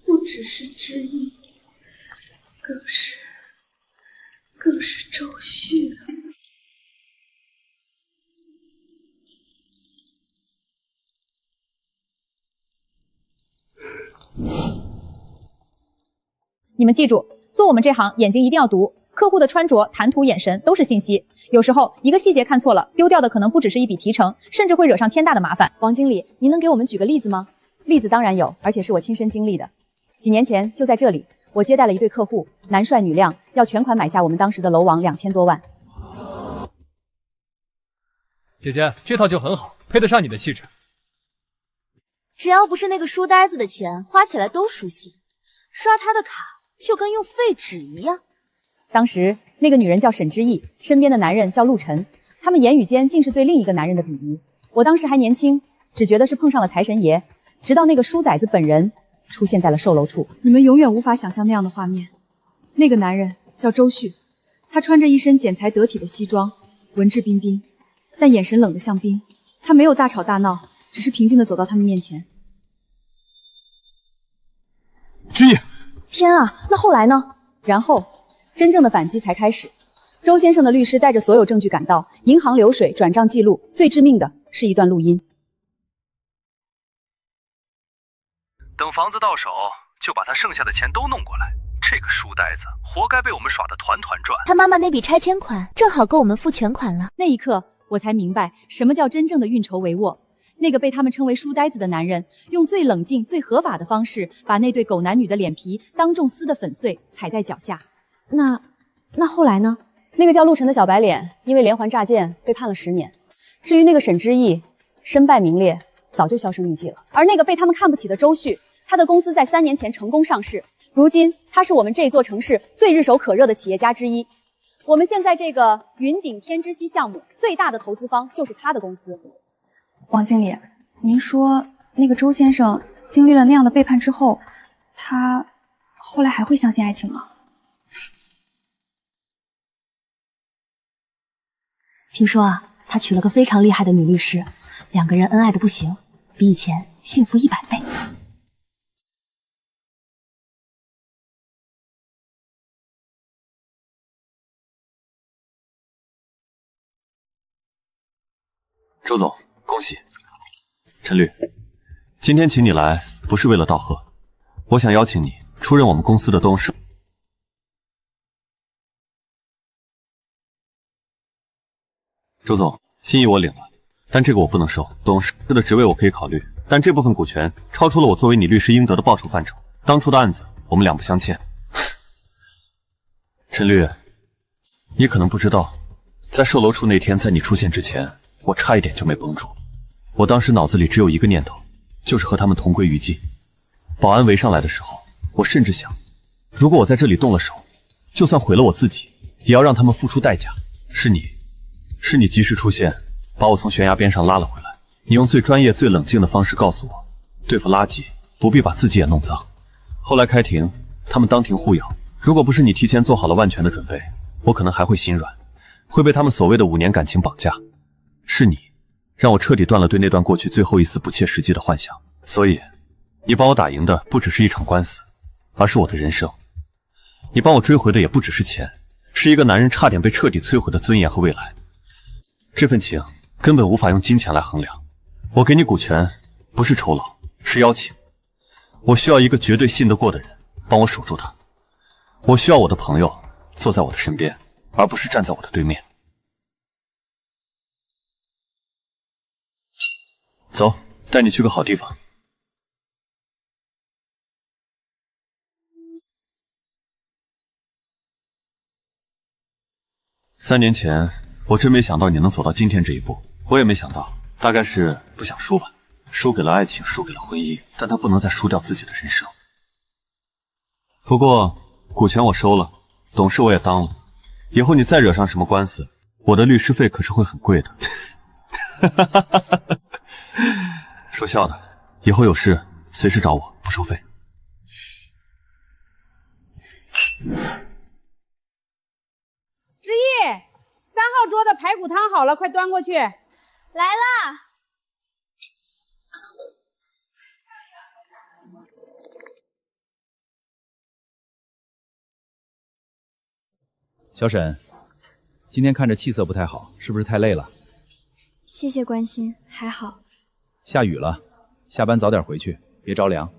不只是知意，更是周旭。你们记住，做我们这行眼睛一定要毒，客户的穿着、谈吐、眼神都是信息。有时候一个细节看错了，丢掉的可能不只是一笔提成，甚至会惹上天大的麻烦。王经理，您能给我们举个例子吗？例子当然有，而且是我亲身经历的。几年前就在这里，我接待了一对客户，男帅女靓，要全款买下我们当时的楼王2000多万。姐姐，这套就很好，配得上你的气质。只要不是那个书呆子的钱，花起来都舒心。刷他的卡就跟用废纸一样。当时那个女人叫沈之意，身边的男人叫陆晨，他们言语间竟是对另一个男人的鄙夷。我当时还年轻，只觉得是碰上了财神爷，直到那个书崽子本人出现在了售楼处。你们永远无法想象那样的画面。那个男人叫周旭，他穿着一身剪裁得体的西装，文质彬彬，但眼神冷得像冰。他没有大吵大闹，只是平静地走到他们面前。之意，天啊，那后来呢？然后真正的反击才开始。周先生的律师带着所有证据赶到，银行流水、转账记录，最致命的是一段录音。等房子到手，就把他剩下的钱都弄过来。这个书呆子，活该被我们耍得团团转。他妈妈那笔拆迁款正好够我们付全款了。那一刻，我才明白什么叫真正的运筹帷幄。那个被他们称为书呆子的男人，用最冷静、最合法的方式，把那对狗男女的脸皮当众撕得粉碎，踩在脚下。那后来呢？那个叫陆晨的小白脸，因为连环诈骗被判了10年。至于那个沈之意，身败名裂，早就销声匿迹了。而那个被他们看不起的周旭，他的公司在3年前成功上市，如今他是我们这座城市最炙手可热的企业家之一。我们现在这个云顶天之溪项目最大的投资方就是他的公司。王经理，您说那个周先生经历了那样的背叛之后，他后来还会相信爱情吗？听说啊，他娶了个非常厉害的女律师，2个人恩爱的不行，比以前幸福100倍。周总，恭喜！陈律，今天请你来不是为了道贺，我想邀请你出任我们公司的董事。周总，心意我领了，但这个我不能收。董事的职位我可以考虑，但这部分股权超出了我作为你律师应得的报酬范畴。当初的案子我们两不相欠。陈律，你可能不知道，在售楼处那天，在你出现之前，我差一点就没绷住。我当时脑子里只有一个念头，就是和他们同归于尽。保安围上来的时候，我甚至想，如果我在这里动了手，就算毁了我自己，也要让他们付出代价。是你及时出现，把我从悬崖边上拉了回来。你用最专业、最冷静的方式告诉我，对付垃圾不必把自己也弄脏。后来开庭，他们当庭互咬，如果不是你提前做好了万全的准备，我可能还会心软，会被他们所谓的5年感情绑架。是你让我彻底断了对那段过去最后一丝不切实际的幻想。所以，你帮我打赢的不只是一场官司，而是我的人生。你帮我追回的也不只是钱，是一个男人差点被彻底摧毁的尊严和未来。这份情根本无法用金钱来衡量。我给你股权，不是酬劳，是邀请。我需要一个绝对信得过的人帮我守住他。我需要我的朋友坐在我的身边，而不是站在我的对面。走，带你去个好地方。3年前，我真没想到你能走到今天这一步。我也没想到，大概是不想输吧，输给了爱情，输给了婚姻，但他不能再输掉自己的人生。不过，股权我收了，董事我也当了，以后你再惹上什么官司，我的律师费可是会很贵的。说笑的，以后有事随时找我，不收费。之意， 3号桌的排骨汤好了，快端过去。来啦！小沈，今天看着气色不太好，是不是太累了？谢谢关心，还好。下雨了，下班早点回去，别着凉。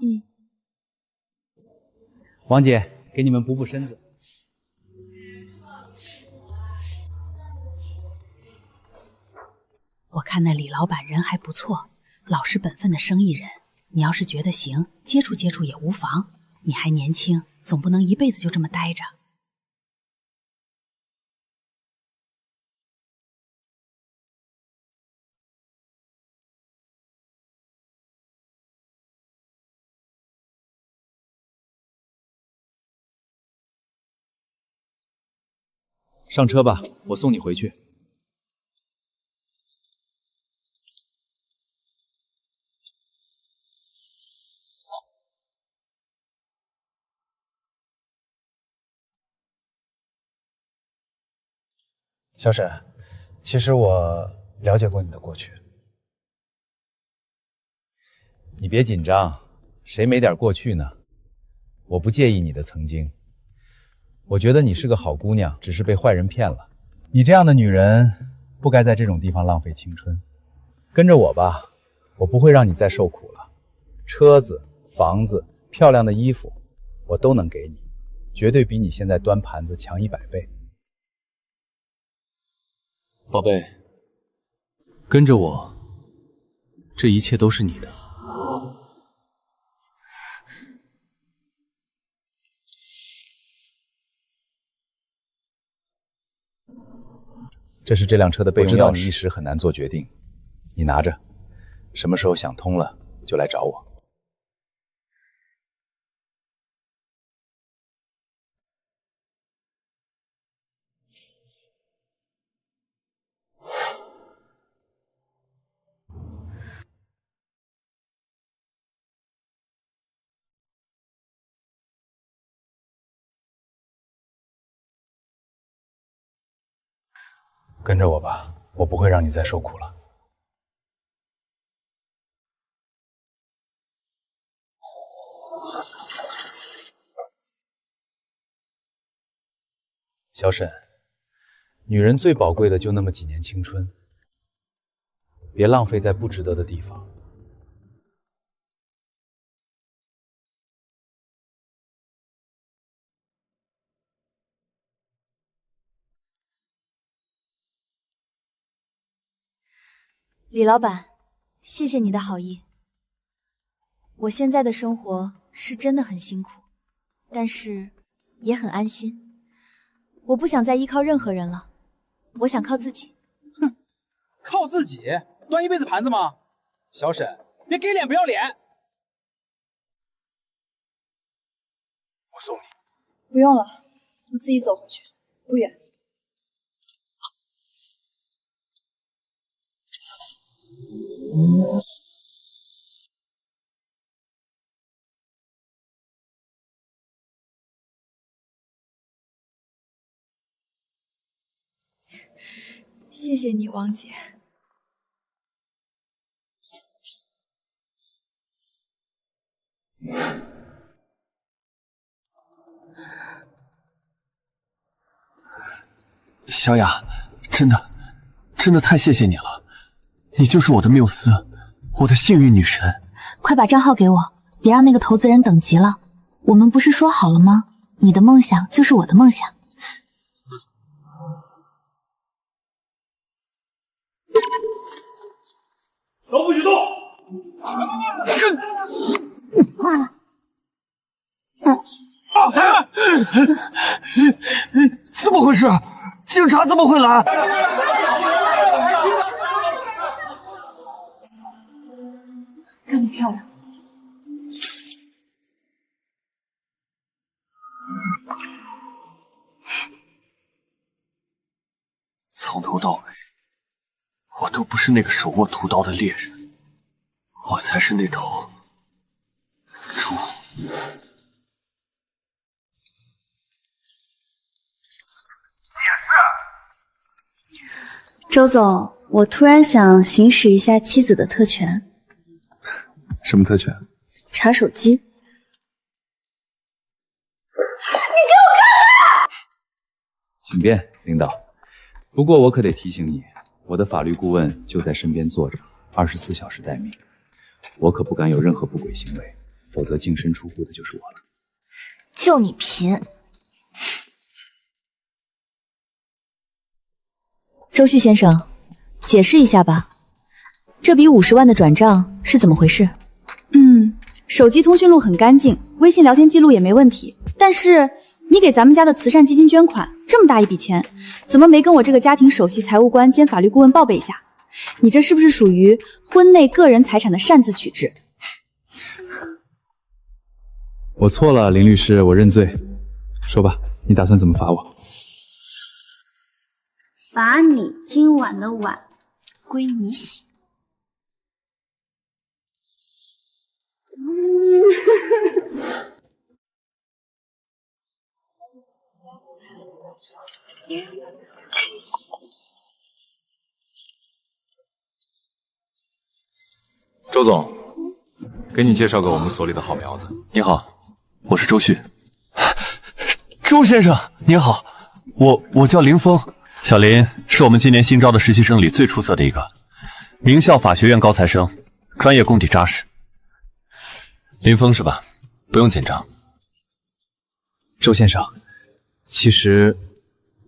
嗯。王姐，给你们补补身子。我看那李老板人还不错，老实本分的生意人。你要是觉得行，接触接触也无妨。你还年轻，总不能一辈子就这么待着。上车吧，我送你回去。小沈，其实我了解过你的过去。你别紧张，谁没点过去呢？我不介意你的曾经。我觉得你是个好姑娘，只是被坏人骗了。你这样的女人，不该在这种地方浪费青春。跟着我吧，我不会让你再受苦了。车子、房子、漂亮的衣服，我都能给你，绝对比你现在端盘子强100倍。宝贝，跟着我，这一切都是你的。这是这辆车的备用我知道钥匙，一时很难做决定，你拿着，什么时候想通了就来找我。跟着我吧，我不会让你再受苦了。小沈，女人最宝贵的就那么几年青春，别浪费在不值得的地方。李老板，谢谢你的好意。我现在的生活是真的很辛苦，但是也很安心。我不想再依靠任何人了，我想靠自己。哼，靠自己端一辈子盘子吗？小沈，别给脸不要脸！我送你。不用了，我自己走回去，不远。谢谢你，王姐。小雅，真的太谢谢你了，你就是我的缪斯，我的幸运女神。快把账号给我，别让那个投资人等急了。我们不是说好了吗？你的梦想就是我的梦想。都不许动！怎么回事？警察怎么会来？干得漂亮！从头到尾，我都不是那个手握屠刀的猎人，我才是那头猪。周总，我突然想行使一下妻子的特权。什么特权？查手机。你给我看看！请便，领导。不过我可得提醒你，我的法律顾问就在身边坐着，24小时待命。我可不敢有任何不轨行为，否则净身出户的就是我了。就你贫。周旭先生，解释一下吧，这笔50万的转账是怎么回事？手机通讯录很干净，微信聊天记录也没问题。但是你给咱们家的慈善基金捐款这么大一笔钱，怎么没跟我这个家庭首席财务官兼法律顾问报备一下？你这是不是属于婚内个人财产的擅自取致？我错了，林律师，我认罪。说吧，你打算怎么罚我？罚你今晚的碗归你洗。周总，给你介绍个我们所里的好苗子。你好，我是周旭。周先生您好，我叫林峰。小林是我们今年新招的实习生里最出色的一个，名校法学院高材生，专业功底扎实。林峰是吧？不用紧张。周先生，其实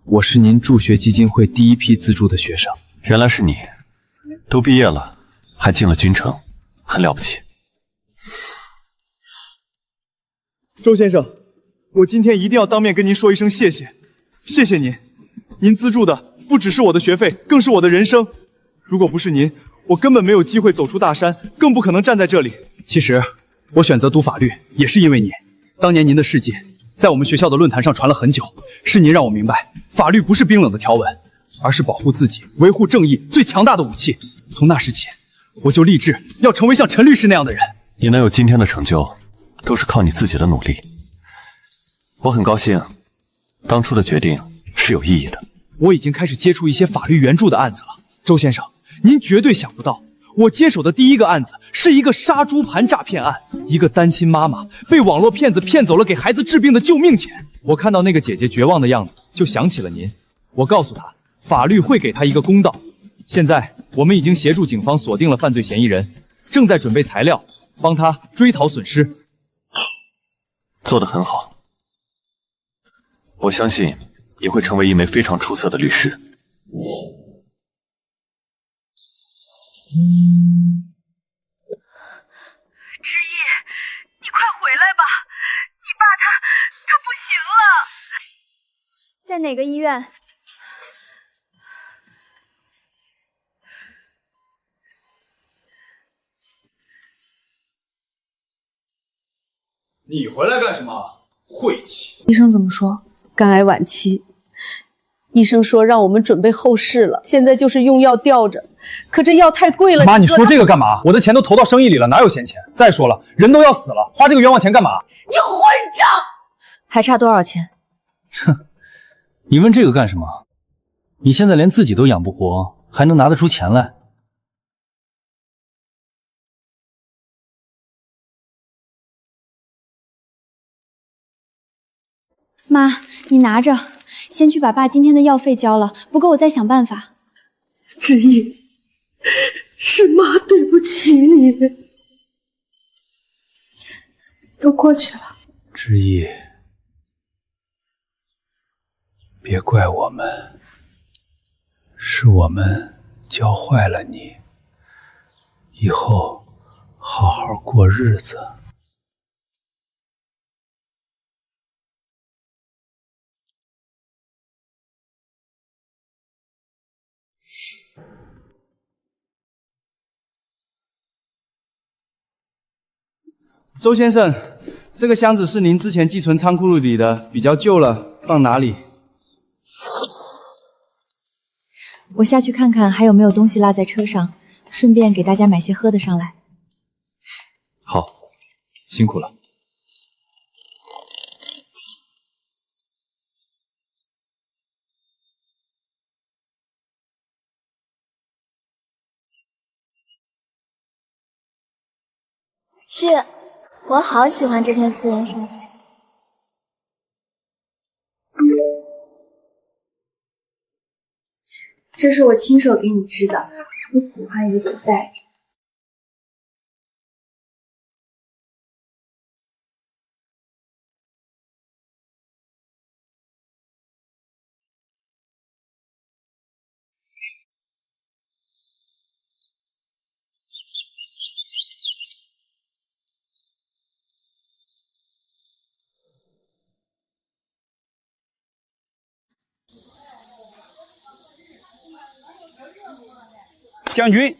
我是您助学基金会第一批资助的学生。原来是你，都毕业了，还进了军城，很了不起。周先生，我今天一定要当面跟您说一声谢谢，谢谢您。您资助的不只是我的学费，更是我的人生。如果不是您，我根本没有机会走出大山，更不可能站在这里。其实，我选择读法律也是因为您。当年您的事迹在我们学校的论坛上传了很久，是您让我明白，法律不是冰冷的条文，而是保护自己、维护正义最强大的武器。从那时起，我就立志要成为像陈律师那样的人。你能有今天的成就，都是靠你自己的努力。我很高兴，当初的决定是有意义的。我已经开始接触一些法律援助的案子了，周先生，您绝对想不到，我接手的第一个案子是一个杀猪盘诈骗案，一个单亲妈妈被网络骗子骗走了给孩子治病的救命钱。我看到那个姐姐绝望的样子，就想起了您。我告诉她，法律会给她一个公道。现在我们已经协助警方锁定了犯罪嫌疑人，正在准备材料，帮他追讨损失。做得很好，我相信你会成为一枚非常出色的律师。志毅，你快回来吧，你爸他不行了。在哪个医院？你回来干什么？晦气！医生怎么说？肝癌晚期。医生说让我们准备后事了，现在就是用药吊着，可这药太贵了。妈，你说这个干嘛？我的钱都投到生意里了，哪有闲钱？再说了，人都要死了，花这个冤枉钱干嘛？你混账！还差多少钱？哼，你问这个干什么？你现在连自己都养不活，还能拿得出钱来？妈，你拿着，先去把爸今天的药费交了，不够我再想办法。志毅，是妈对不起你，都过去了。志毅，别怪我们，是我们教坏了你，以后好好过日子。周先生，这个箱子是您之前寄存仓库里的，比较旧了，放哪里？我下去看看还有没有东西落在车上，顺便给大家买些喝的上来。好，辛苦了。旭，我好喜欢这片私人沙发。这是我亲手给你织的，不喜欢也得带着。将军，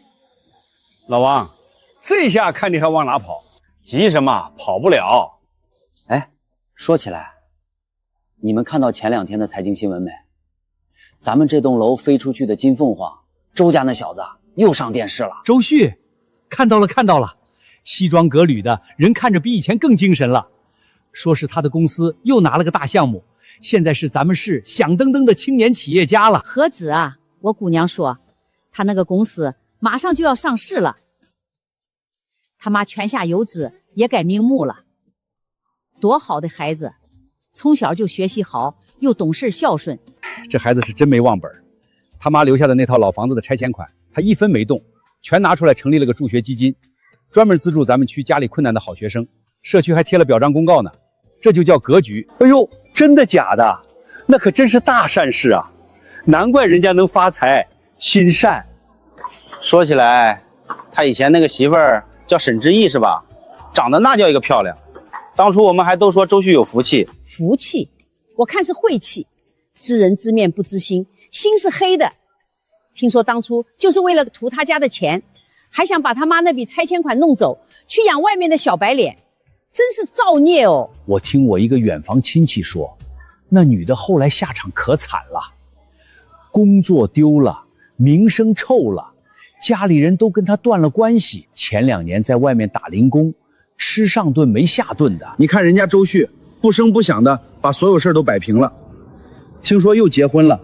老王，这下看你还往哪跑？急什么？跑不了。哎，说起来，你们看到前2天的财经新闻没？咱们这栋楼飞出去的金凤凰，周家那小子又上电视了。周旭，看到了，西装革履的人看着比以前更精神了。说是他的公司又拿了个大项目，现在是咱们市响登登的青年企业家了。何止啊！我姑娘说，他那个公司马上就要上市了，他妈泉下有知也该瞑目了。多好的孩子，从小就学习好，又懂事孝顺。这孩子是真没忘本，他妈留下的那套老房子的拆迁款，他一分没动，全拿出来成立了个助学基金，专门资助咱们区家里困难的好学生。社区还贴了表彰公告呢，这就叫格局。哎呦，真的假的？那可真是大善事啊！难怪人家能发财，心善。说起来，他以前那个媳妇儿叫沈之意是吧？长得那叫一个漂亮。当初我们还都说周旭有福气。福气？我看是晦气。知人知面不知心，心是黑的。听说当初就是为了图他家的钱，还想把他妈那笔拆迁款弄走，去养外面的小白脸，真是造孽哦。我听我一个远房亲戚说，那女的后来下场可惨了，工作丢了，名声臭了，家里人都跟她断了关系。前2年在外面打零工，吃上顿没下顿的。你看人家周旭不声不响的把所有事都摆平了，听说又结婚了，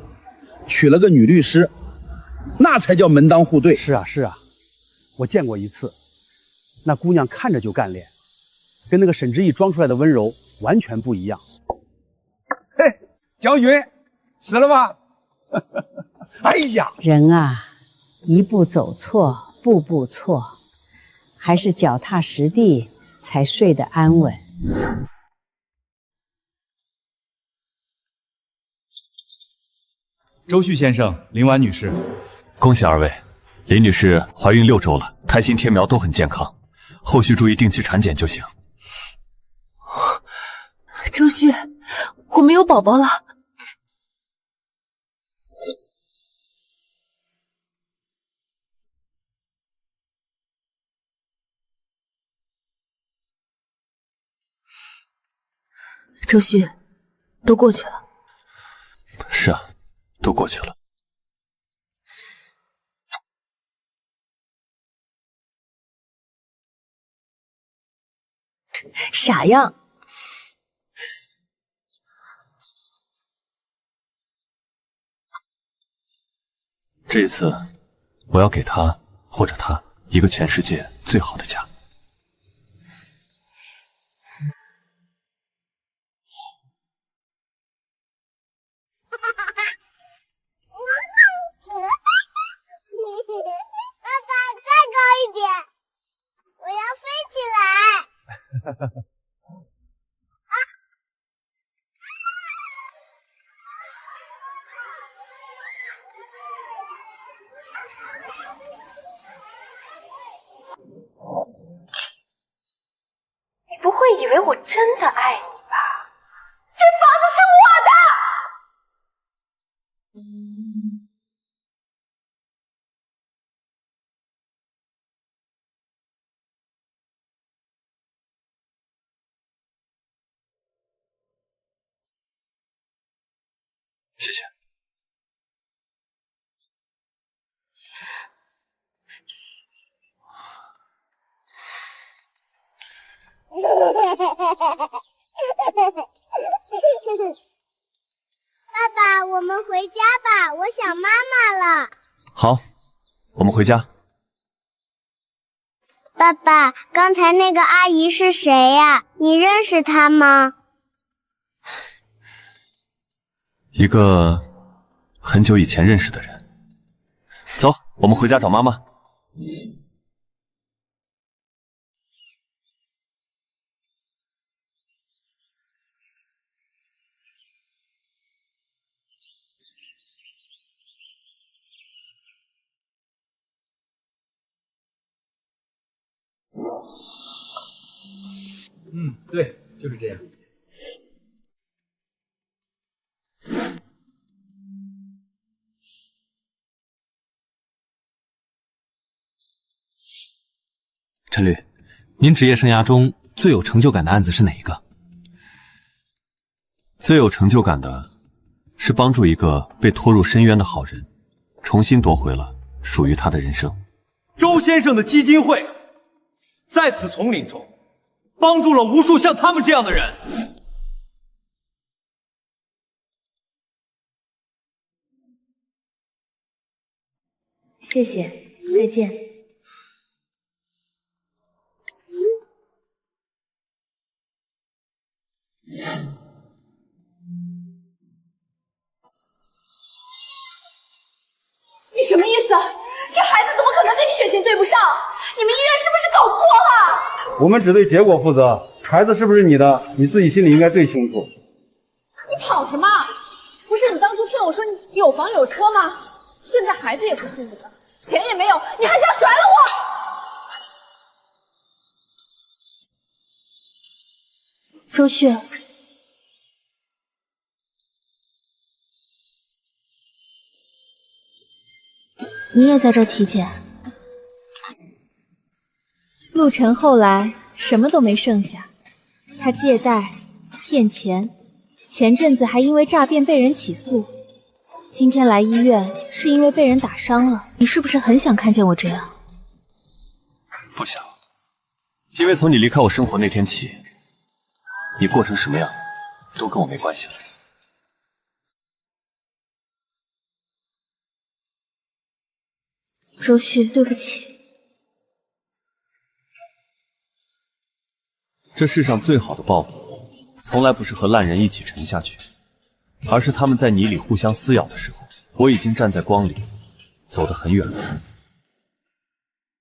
娶了个女律师，那才叫门当户对。是啊，我见过一次，那姑娘看着就干练，跟那个沈之意装出来的温柔完全不一样。嘿，将军，死了吧？哎呀，人啊，一步走错，步步错，还是脚踏实地才睡得安稳。周旭先生，林婉女士，恭喜2位，林女士怀孕6周了，胎心天苗都很健康，后续注意定期产检就行。周旭，我们有宝宝了。周旭，都过去了。是啊，都过去了。傻样。这一次，我要给他或者她一个全世界最好的家。爸爸，再高一点，我要飞起来。你不会以为我真的爱你吧？这房子是我的。谢谢。爸爸，我们回家吧，我想妈妈了。好，我们回家。爸爸爸，刚才那个阿姨是谁呀？你认识她吗？一个很久以前认识的人。走，我们回家找妈妈。对，就是这样。陈律，您职业生涯中最有成就感的案子是哪一个？最有成就感的是帮助一个被拖入深渊的好人，重新夺回了属于他的人生。周先生的基金会在此丛林中帮助了无数像他们这样的人。谢谢，再见。你什么意思？这孩子怎么可能跟你血型对不上？你们医院是不是搞错了？我们只对结果负责，孩子是不是你的，你自己心里应该最清楚。你跑什么？不是你当初骗我说你有房有车吗？现在孩子也不是你的，钱也没有，你还想甩了我？周旭，你也在这儿体检？陆晨后来什么都没剩下，他借贷、骗钱，前阵子还因为诈骗被人起诉。今天来医院是因为被人打伤了。你是不是很想看见我这样？不想，因为从你离开我生活那天起，你过成什么样，都跟我没关系了。周旭，对不起。这世上最好的报复，从来不是和烂人一起沉下去，而是他们在泥里互相撕咬的时候，我已经站在光里，走得很远了。